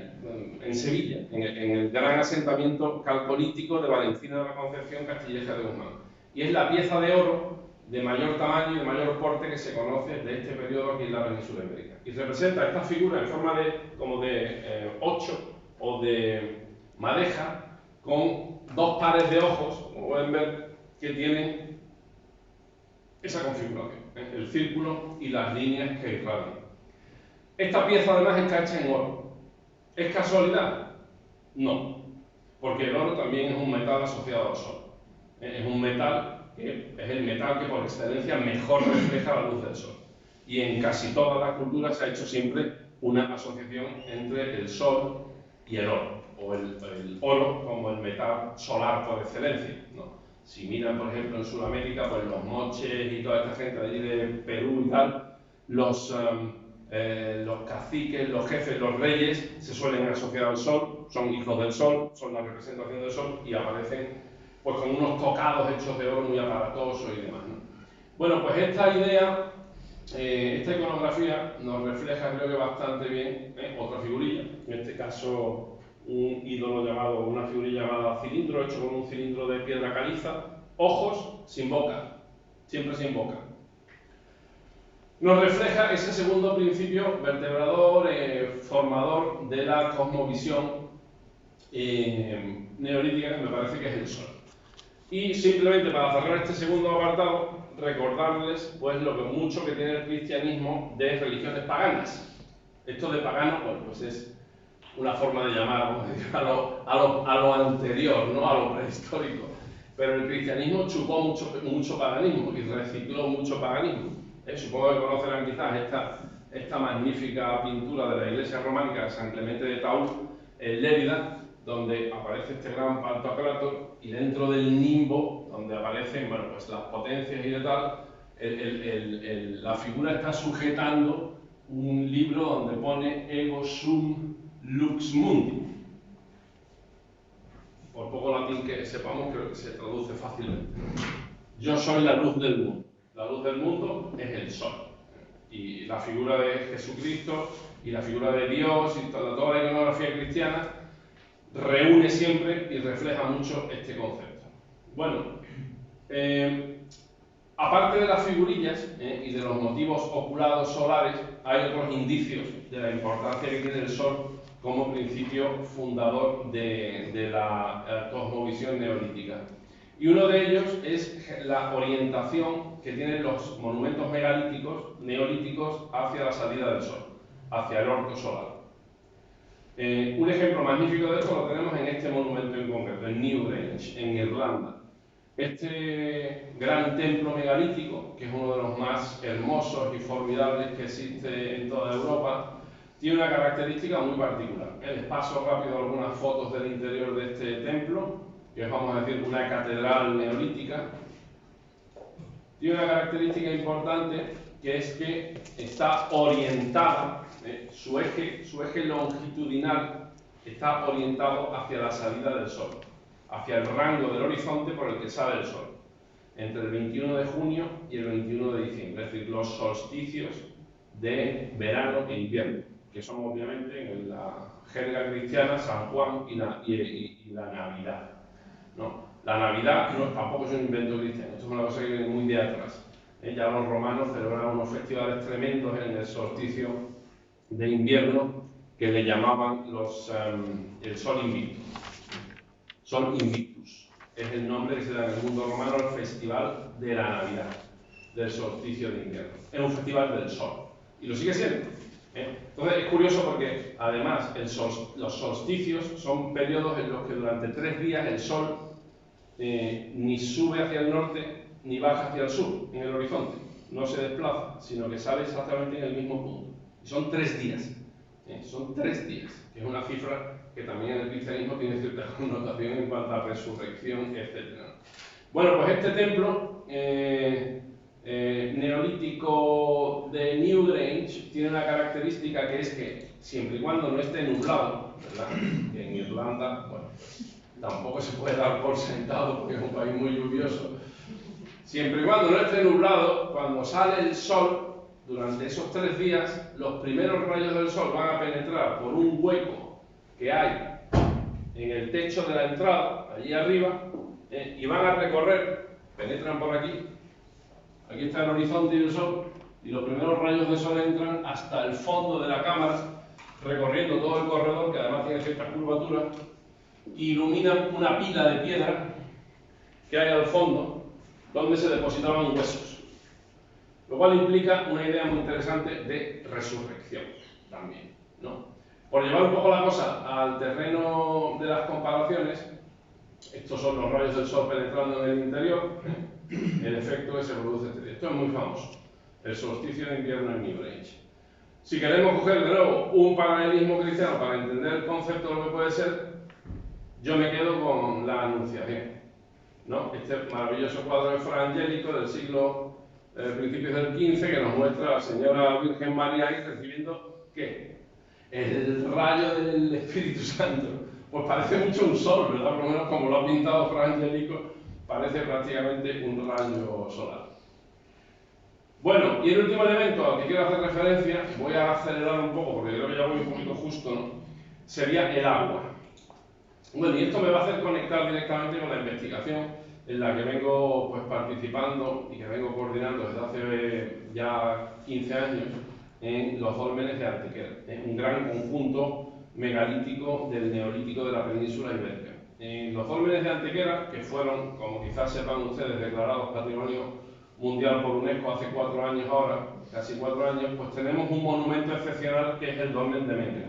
en Sevilla, en el gran asentamiento calcolítico de Valencina de la Concepción, Castilleja de Guzmán. Y es la pieza de oro de mayor tamaño y de mayor porte que se conoce de este periodo aquí en la península ibérica. Y representa esta figura en forma como de 8 o de madeja, con dos pares de ojos, como pueden ver, que tienen esa configuración, el círculo y las líneas que irradian. Esta pieza además está hecha en oro. ¿Es casualidad? No, porque el oro también es un metal asociado al sol. Es un metal que es el metal que por excelencia mejor refleja la luz del sol. Y en casi todas las culturas se ha hecho siempre una asociación entre el sol y el oro, o el oro como el metal solar por excelencia, ¿no? Si miran, por ejemplo, en Sudamérica, pues los moches y toda esta gente de allí de Perú y tal, los caciques, los jefes, los reyes se suelen asociar al sol, son hijos del sol, son la representación del sol y aparecen pues con unos tocados hechos de oro muy aparatosos y demás, ¿no? Bueno, pues esta idea, esta iconografía nos refleja, creo que bastante bien, otra figurilla, en este caso un ídolo llamado, una figurilla llamada cilindro, hecho con un cilindro de piedra caliza, ojos sin boca, siempre sin boca. Nos refleja ese segundo principio vertebrador, formador de la cosmovisión neolítica, que me parece que es el sol. Y simplemente para cerrar este segundo apartado, recordarles pues lo que mucho que tiene el cristianismo de religiones paganas. Esto de pagano, bueno, pues es una forma de llamar, vamos a decir, a lo anterior, ¿no? A lo prehistórico. Pero el cristianismo chupó mucho paganismo y recicló mucho paganismo. Supongo que conocerán quizás esta magnífica pintura de la iglesia románica de San Clemente de Taús, en Lérida, donde aparece este gran pantocrátor y dentro del nimbo, donde aparecen, bueno, pues las potencias y de tal, la figura está sujetando un libro donde pone Ego sum lux mundi. Por poco latín que sepamos, creo que se traduce fácilmente. Yo soy la luz del mundo. La luz del mundo es el sol. Y la figura de Jesucristo y la figura de Dios y toda la iconografía cristiana reúne siempre y refleja mucho este concepto. Bueno, aparte de las figurillas y de los motivos oculados solares, hay otros indicios de la importancia que tiene el sol como principio fundador de la cosmovisión neolítica. Y uno de ellos es la orientación que tienen los monumentos megalíticos, neolíticos, hacia la salida del sol, hacia el orto solar. Un ejemplo magnífico de esto lo tenemos en este monumento en concreto, en Newgrange, en Irlanda. Este gran templo megalítico, que es uno de los más hermosos y formidables que existe en toda Europa, tiene una característica muy particular. Les paso rápido algunas fotos del interior de este templo, que es, vamos a decir, una catedral neolítica. Tiene una característica importante, que es que está orientada, su eje longitudinal está orientado hacia la salida del sol, hacia el rango del horizonte por el que sale el sol, entre el 21 de junio y el 21 de diciembre, es decir, los solsticios de verano e invierno, que son obviamente en la jerga cristiana San Juan y la Navidad, ¿no? La Navidad tampoco es un invento cristiano, esto es una cosa que viene muy de atrás. Ya los romanos celebraban unos festivales tremendos en el solsticio de invierno que le llamaban el Sol Invictus. Sol Invictus es el nombre que se da en el mundo romano al festival de la Navidad, del solsticio de invierno. Es un festival del sol y lo sigue siendo. Entonces es curioso porque además los solsticios son periodos en los que durante 3 días el sol ni sube hacia el norte ni baja hacia el sur en el horizonte, no se desplaza, sino que sale exactamente en el mismo punto. Y son 3 días, son 3 días, que es una cifra que también en el cristianismo tiene cierta connotación en cuanto a resurrección, etc. Bueno, pues este templo neolítico de Newgrange tiene una característica que es que siempre y cuando no esté nublado, ¿verdad? Que en Irlanda, bueno, pues tampoco se puede dar por sentado porque es un país muy lluvioso. Siempre y cuando no esté nublado, cuando sale el sol, durante esos 3 días, los primeros rayos del sol van a penetrar por un hueco que hay en el techo de la entrada, allí arriba, y van a recorrer, penetran por aquí está el horizonte y el sol, y los primeros rayos de sol entran hasta el fondo de la cámara, recorriendo todo el corredor, que además tiene cierta curvatura, y iluminan una pila de piedra que hay al fondo, donde se depositaban huesos. Lo cual implica una idea muy interesante de resurrección también, ¿no? Por llevar un poco la cosa al terreno de las comparaciones, estos son los rayos del sol penetrando en el interior, el efecto que se produce. Esto es muy famoso. el solsticio de invierno en New Age. Si queremos coger de nuevo un paralelismo cristiano para entender el concepto de lo que puede ser, yo me quedo con la Anunciación, ¿no? Este maravilloso cuadro de Fra Angelico del siglo principios del XV que nos muestra a la Señora Virgen María ahí recibiendo ¿qué? El rayo del Espíritu Santo. Pues parece mucho un sol, ¿verdad? Por lo menos como lo ha pintado Fra Angelico, parece prácticamente un rayo solar. Bueno, y el último elemento al que quiero hacer referencia, voy a acelerar un poco porque creo que ya voy un poquito justo, ¿no? Sería el agua. Bueno, y esto me va a hacer conectar directamente con la investigación en la que vengo pues, participando y que vengo coordinando desde hace ya 15 años en los dólmenes de Antequera, un gran conjunto megalítico del neolítico de la península ibérica. En los dólmenes de Antequera, que fueron, como quizás sepan ustedes, declarados Patrimonio Mundial por UNESCO hace 4 años ahora, casi 4 años, pues tenemos un monumento excepcional que es el dolmen de Menga,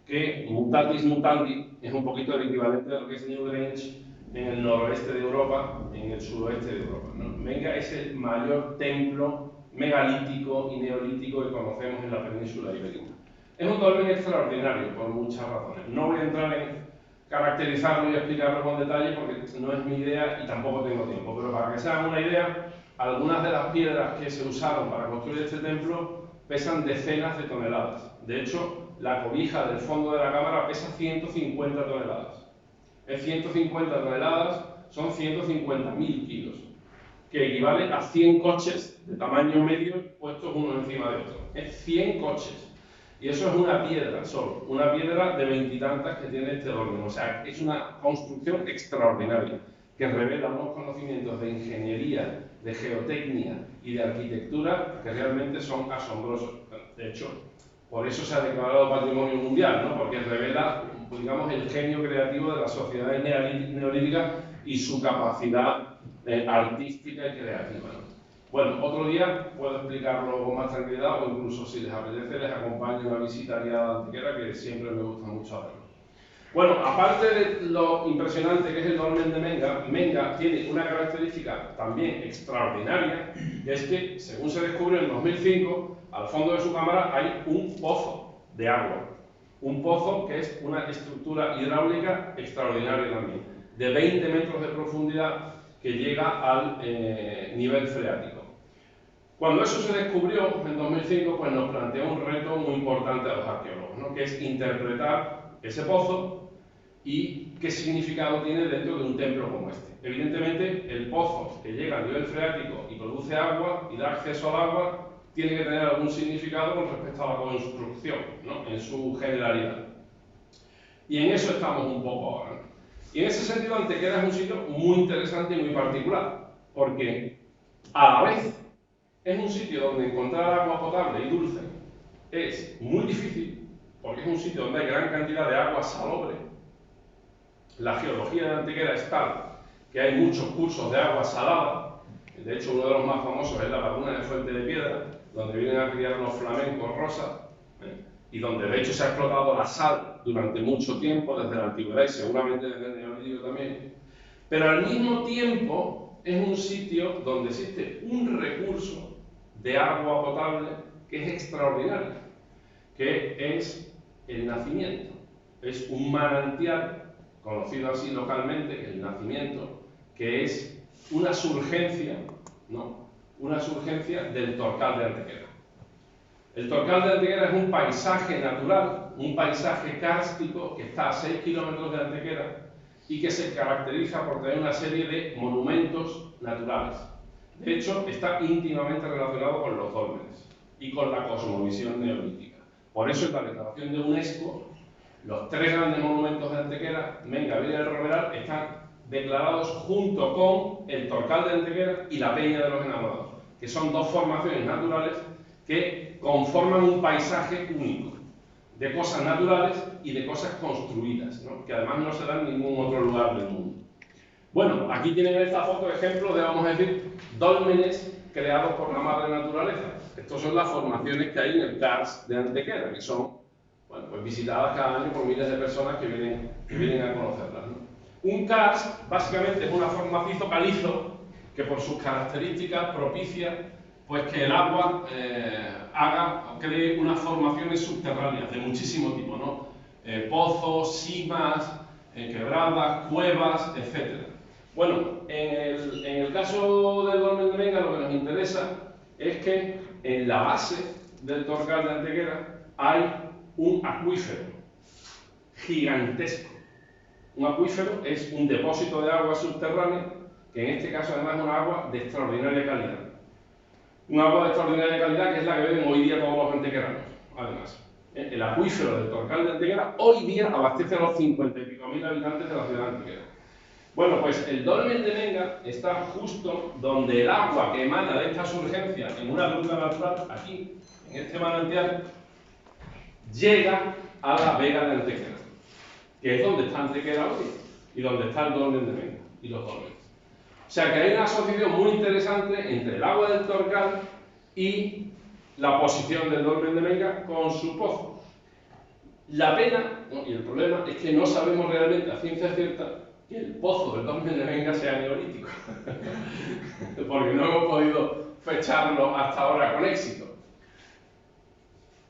que mutatis mutandi es un poquito el equivalente a lo que es Newgrange en el noroeste de Europa, en el suroeste de Europa, ¿no? Menga es el mayor templo megalítico y neolítico que conocemos en la península ibérica. Es un dolmen extraordinario por muchas razones. No voy a entrar en caracterizarlo y explicarlo con detalle porque no es mi idea y tampoco tengo tiempo, pero para que se hagan una idea, algunas de las piedras que se usaron para construir este templo pesan decenas de toneladas. De hecho, la cobija del fondo de la cámara pesa 150 toneladas. Es 150 toneladas, son 150.000 kilos, que equivale a 100 coches de tamaño medio puestos uno encima de otro. Es 100 coches. Y eso es una piedra solo, una piedra de 20 y tantas que tiene este dolmen. O sea, es una construcción extraordinaria que revela unos conocimientos de ingeniería, de geotecnia y de arquitectura que realmente son asombrosos. De hecho, por eso se ha declarado Patrimonio Mundial, ¿no? Porque revela, digamos, el genio creativo de las sociedades neolíticas y su capacidad artística y creativa, ¿no? Bueno, otro día puedo explicarlo con más tranquilidad o incluso si les apetece les acompaño a una visita guiada a Antequera, que siempre me gusta mucho hacerlo. Bueno, aparte de lo impresionante que es el dolmen de Menga, Menga tiene una característica también extraordinaria, que es que, según se descubrió en 2005, al fondo de su cámara hay un pozo de agua. Un pozo que es una estructura hidráulica extraordinaria también, de 20 metros de profundidad que llega al nivel freático. Cuando eso se descubrió en 2005, pues nos planteó un reto muy importante a los arqueólogos, ¿no? Que es interpretar ese pozo y qué significado tiene dentro de un templo como este. Evidentemente, el pozo que llega al nivel freático y produce agua y da acceso al agua tiene que tener algún significado con respecto a la construcción, ¿no? En su generalidad. Y en eso estamos un poco ahora, ¿no? Y en ese sentido, Antequera es un sitio muy interesante y muy particular, porque a la vez es un sitio donde encontrar agua potable y dulce es muy difícil, porque es un sitio donde hay gran cantidad de agua salobre. La geología de Antequera es tal que hay muchos cursos de agua salada. De hecho, uno de los más famosos es la laguna de Fuente de Piedra, donde vienen a criar los flamencos rosas, y donde de hecho se ha explotado la sal durante mucho tiempo, desde la antigüedad y seguramente desde el neolítico también. Pero al mismo tiempo es un sitio donde existe un recurso de agua potable que es extraordinario, que es el nacimiento. Es un manantial, conocido así localmente, que es el nacimiento, que es una surgencia, ¿no? Una surgencia del Torcal de Antequera. El Torcal de Antequera es un paisaje natural, un paisaje kárstico que está a 6 kilómetros de Antequera y que se caracteriza por tener una serie de monumentos naturales. De hecho, está íntimamente relacionado con los dólmenes y con la cosmovisión neolítica. Por eso, en la declaración de UNESCO, los 3 grandes monumentos de Antequera, Menga, Villa del Romeral, están declarados junto con el Torcal de Antequera y la Peña de los Enamorados, que son 2 formaciones naturales que conforman un paisaje único, de cosas naturales y de cosas construidas, ¿no? Que además no se dan en ningún otro lugar del mundo. Bueno, aquí tienen esta foto ejemplo de, vamos a decir, dólmenes creados por la madre naturaleza. Estas son las formaciones que hay en el Karst de Antequera, que son, bueno, pues visitadas cada año por miles de personas que vienen a conocerlas, ¿no? Un karst básicamente es una forma macizo calizo que por sus características propicia pues que el agua cree unas formaciones subterráneas de muchísimo tipo, ¿no? Pozos, simas, quebradas, cuevas, etc. Bueno, en el caso del Dolmen de Menga lo que nos interesa es que en la base del Torcal de Antequera hay un acuífero gigantesco. Un acuífero es un depósito de agua subterránea, que en este caso además es una agua de extraordinaria calidad. Un agua de extraordinaria calidad que es la que beben hoy día todos los antequeranos, además. El acuífero del Torcal de Antequera hoy día abastece a los 50 y pico mil habitantes de la ciudad de Antequera. Bueno, pues el Dolmen de Menga está justo donde el agua que emana de esta surgencia en una gruta natural, aquí, en este manantial, llega a la vega de Antequera, que es donde está Antequera hoy y donde está el Dolmen de Menga y los dólmenes. O sea que hay una asociación muy interesante entre el agua del Torcal y la posición del Dolmen de Menga con su pozo. La pena, ¿no?, y el problema es que no sabemos realmente a ciencia cierta que el pozo del Dolmen de Menga sea neolítico, porque no hemos podido fecharlo hasta ahora con éxito.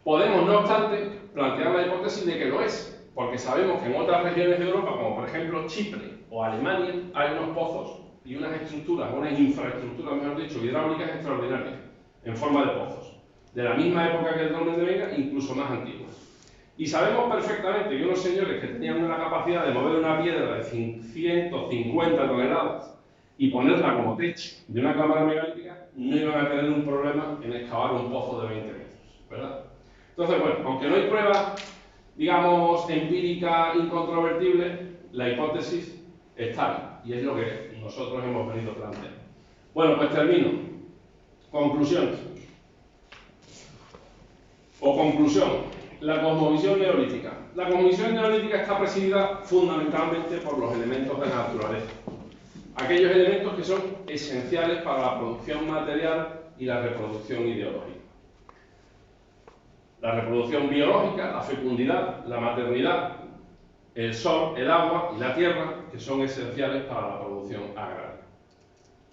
Podemos, no obstante, plantear la hipótesis de que lo es, porque sabemos que en otras regiones de Europa, como por ejemplo Chipre o Alemania, hay unos pozos y unas estructuras, unas infraestructuras, mejor dicho, hidráulicas extraordinarias, en forma de pozos, de la misma época que el Dolmen de Menga, incluso más antiguas. Y sabemos perfectamente que unos señores que tenían una capacidad de mover una piedra de 150 toneladas y ponerla como techo de una cámara megalítica, no iban a tener un problema en excavar un pozo de 20 metros, ¿verdad? Entonces, bueno, aunque no hay prueba, digamos, empírica incontrovertible, la hipótesis está ahí, y es lo que nosotros hemos venido planteando. Bueno, pues termino. Conclusiones. Conclusión. La cosmovisión neolítica. La cosmovisión neolítica está presidida fundamentalmente por los elementos de la naturaleza. Aquellos elementos que son esenciales para la producción material y la reproducción ideológica. La reproducción biológica, la fecundidad, la maternidad, el sol, el agua y la tierra, que son esenciales para la producción agraria.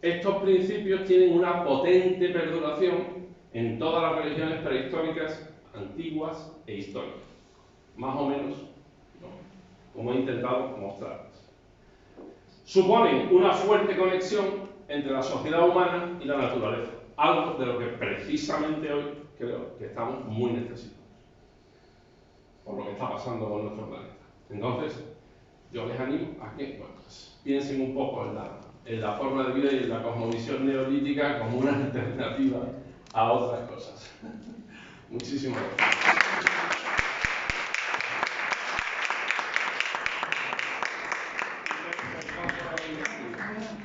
Estos principios tienen una potente perduración en todas las religiones prehistóricas, antiguas e históricas. Más o menos, ¿no?, como he intentado mostrarles. Suponen una fuerte conexión entre la sociedad humana y la naturaleza, algo de lo que precisamente hoy creo que estamos muy necesitados, por lo que está pasando con nuestro planeta. Entonces, yo les animo a que, bueno, pues, piensen un poco en la forma de vida y en la cosmovisión neolítica como una alternativa a otras cosas. Muchísimas gracias.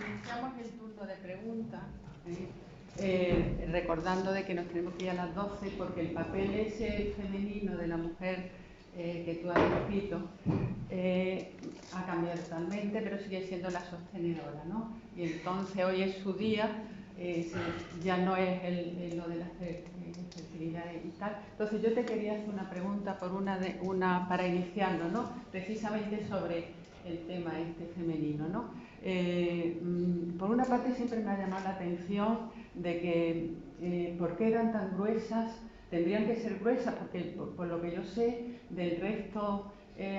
Iniciamos el turno de preguntas, recordando de que nos tenemos que ir a las 12 porque el papel ese femenino de la mujer que tú has escrito ha cambiado totalmente, pero sigue siendo la sostenedora, ¿no? Y entonces hoy es su día, ya no es lo de la fertilidad y tal. Entonces yo te quería hacer una pregunta para iniciarlo, ¿no? Precisamente sobre el tema este femenino, ¿no? Por una parte siempre me ha llamado la atención de que ¿por qué eran tan gruesas? Tendrían que ser gruesas porque por lo que yo sé del resto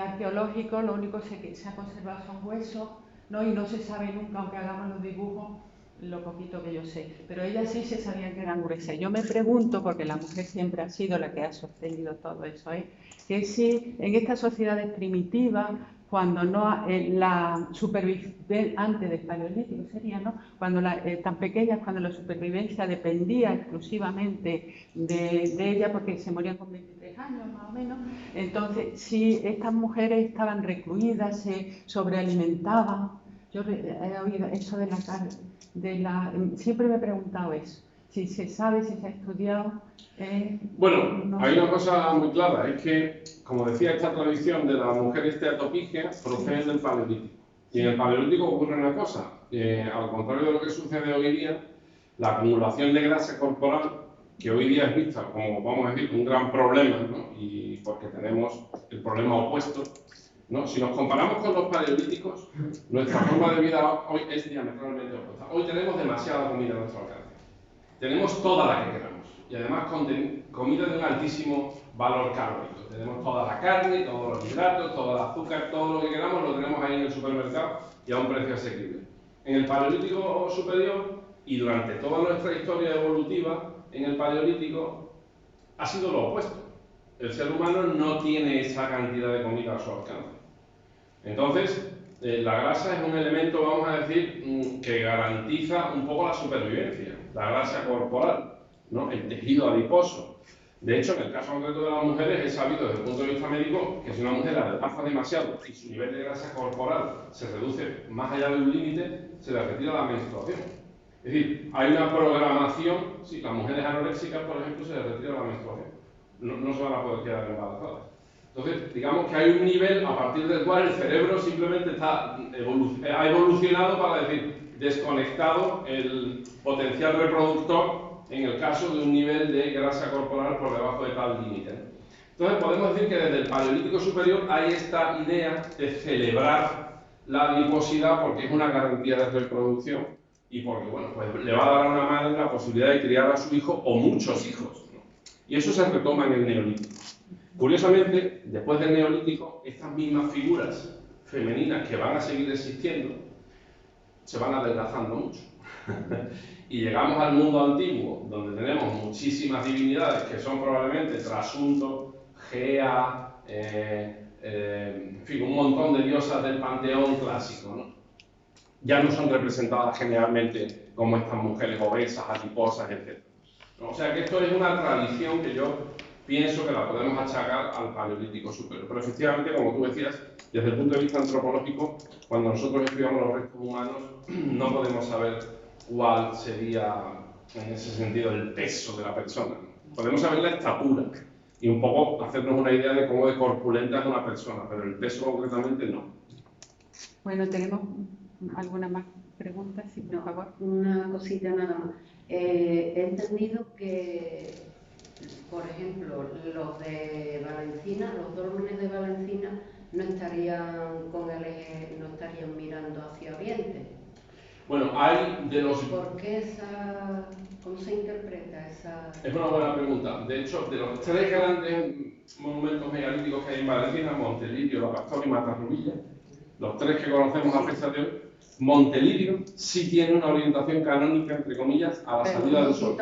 arqueológico lo único que se ha conservado son huesos, ¿no? Y no se sabe nunca, aunque hagamos los dibujos, lo poquito que yo sé, pero ellas sí se sabían que eran gruesas. Yo me pregunto, porque la mujer siempre ha sido la que ha sostenido todo eso, que si en estas sociedades primitivas, cuando no la supervivencia, antes del paleolítico sería, ¿no?, cuando tan pequeñas, cuando la supervivencia dependía exclusivamente de ella, porque se morían con 23 años más o menos, entonces si estas mujeres estaban recluidas, se sobrealimentaban. Yo he oído eso de la carne. Siempre me he preguntado eso, si se sabe, si se ha estudiado. Bueno, no hay sé. una cosa muy clara, es que, como decía, esta tradición de la mujer esteatopígea procede del Paleolítico. Y en el Paleolítico ocurre una cosa, al contrario de lo que sucede hoy día, la acumulación de grasa corporal, que hoy día es vista como, vamos a decir, un gran problema, ¿no?, y porque tenemos el problema opuesto, ¿no? Si nos comparamos con los paleolíticos, nuestra forma de vida hoy es diametralmente opuesta. Hoy tenemos demasiada comida a nuestro alcance. tenemos toda la que queramos. Y además comida de un altísimo valor calórico. Tenemos toda la carne, todos los hidratos, todo el azúcar, todo lo que queramos lo tenemos ahí en el supermercado y a un precio asequible. En el Paleolítico superior y durante toda nuestra historia evolutiva, en el Paleolítico ha sido lo opuesto. El ser humano no tiene esa cantidad de comida a su alcance. Entonces, la grasa es un elemento, vamos a decir, que garantiza un poco la supervivencia, la grasa corporal, ¿no? El tejido adiposo. De hecho, en el caso concreto de las mujeres, es sabido desde el punto de vista médico que si una mujer adelgaza demasiado y su nivel de grasa corporal se reduce más allá de un límite, se le retira la menstruación. Es decir, hay una programación, si las mujeres anoréxicas, por ejemplo, se les retira la menstruación. No se van a poder quedar embarazadas. Entonces, digamos que hay un nivel a partir del cual el cerebro simplemente ha evolucionado para decir, desconectado el potencial reproductor en el caso de un nivel de grasa corporal por debajo de tal límite. Entonces, podemos decir que desde el Paleolítico superior hay esta idea de celebrar la adiposidad porque es una garantía de reproducción y porque, bueno, pues le va a dar a una madre la posibilidad de criar a su hijo o muchos hijos, ¿no? Y eso se retoma en el Neolítico. Curiosamente, después del Neolítico, estas mismas figuras femeninas que van a seguir existiendo se van adelgazando mucho. Y llegamos al mundo antiguo, donde tenemos muchísimas divinidades que son probablemente Trasunto, Gea, en fin, un montón de diosas del panteón clásico, ¿no? Ya no son representadas generalmente como estas mujeres obesas, adiposas, etc. O sea que esto es una tradición que yo pienso que la podemos achacar al Paleolítico superior. Pero efectivamente, como tú decías, desde el punto de vista antropológico, cuando nosotros estudiamos los restos humanos, no podemos saber cuál sería, en ese sentido, el peso de la persona. Podemos saber la estatura y un poco hacernos una idea de cómo de corpulenta es una persona, pero el peso concretamente no. Bueno, ¿tenemos alguna más pregunta? Sí, por favor. Una cosita nada más. He entendido que, por ejemplo, los de Valencina, los dólmenes de Valencina, no estarían con el eje, no estarían mirando hacia Oriente. Bueno, hay de los... ¿Por qué esa... ¿Cómo se interpreta esa...? Es una buena pregunta. De hecho, de los tres grandes monumentos megalíticos que hay en Valencia, Montelirio, La Pastora y Matarrubilla, los tres que conocemos a fecha de hoy, Montelirio sí tiene una orientación canónica, entre comillas, a la salida del sol.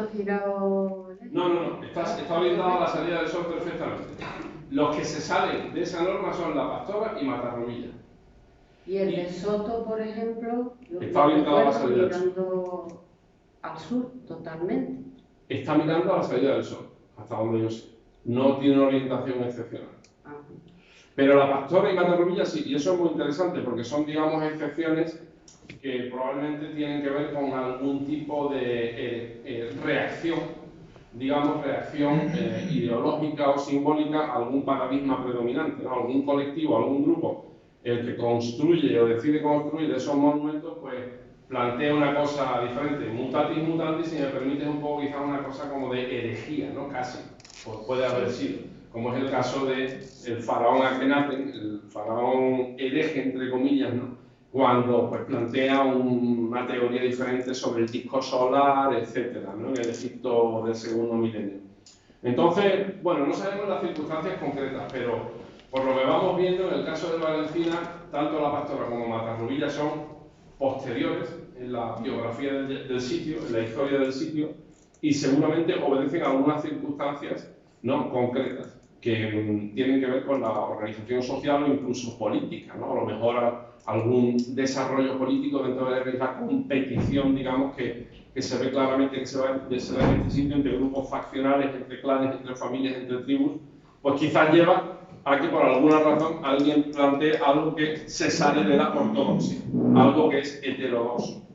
No, está orientado a la salida del sol perfectamente. Los que se salen de esa norma son La Pastora y Matarrubilla. Y el de Soto, por ejemplo, está orientado a la salida del sol. Mirando al sur, totalmente. Está mirando a la salida del sol, hasta donde yo sé. No tiene una orientación excepcional. Pero La Pastora y Matarrubilla sí, y eso es muy interesante porque son, digamos, excepciones que probablemente tienen que ver con algún tipo de reacción, digamos, reacción ideológica o simbólica a algún paradigma predominante, ¿no? Algún colectivo, algún grupo, el que construye o decide construir esos monumentos, pues plantea una cosa diferente, mutatis mutandis, si me permite un poco quizás una cosa como de herejía, ¿no? Casi, pues puede haber sido, como es el caso del faraón Akenatón, el faraón hereje, entre comillas, ¿no? Cuando pues, plantea una teoría diferente sobre el disco solar, etcétera, ¿no? En el Egipto del segundo milenio. Entonces, bueno, no sabemos las circunstancias concretas, pero por lo que vamos viendo, en el caso de Valencina, tanto La Pastora como Matarrubilla son posteriores en la biografía del sitio, en la historia del sitio, y seguramente obedecen a algunas circunstancias, ¿no? Concretas que tienen que ver con la organización social o incluso política, ¿no? A lo mejor algún desarrollo político dentro de esa competición, digamos, que se ve claramente que se va en este sitio entre grupos faccionales, entre clanes, entre familias, entre tribus, pues quizás lleva a que por alguna razón alguien plantee algo que se sale de la ortodoxia, algo que es heterodoxo.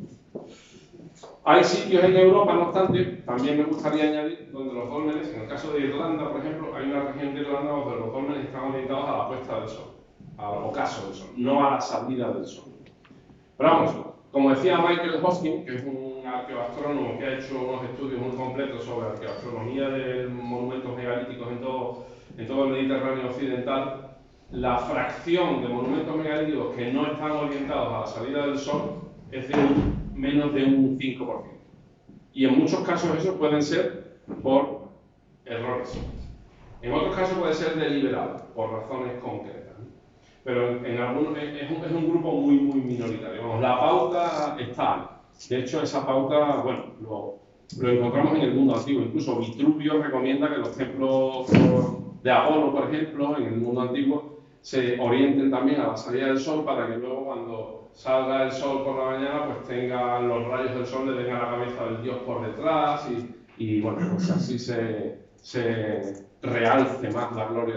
Hay sitios en Europa, no obstante, también me gustaría añadir, donde los dólmenes, en el caso de Irlanda, por ejemplo, hay una región de Irlanda donde los dólmenes están orientados a la puesta del sol, al ocaso del sol, no a la salida del sol. Pero vamos, como decía Michael Hosking, que es un arqueoastrónomo que ha hecho unos estudios muy completos sobre arqueoastronomía de monumentos megalíticos en todo el Mediterráneo occidental, la fracción de monumentos megalíticos que no están orientados a la salida del sol es de menos de un 5%. Y en muchos casos eso pueden ser por errores. En otros casos puede ser deliberado, por razones concretas, ¿no? Pero en algunos es un grupo muy minoritario. Vamos, la pauta está ahí. De hecho, esa pauta, bueno, lo encontramos en el mundo antiguo. Incluso Vitruvio recomienda que los templos de Apolo, por ejemplo, en el mundo antiguo, se orienten también a la salida del sol para que luego cuando salga el sol por la mañana, pues tenga los rayos del sol, le den a la cabeza del dios por detrás y bueno, pues así se realce más la gloria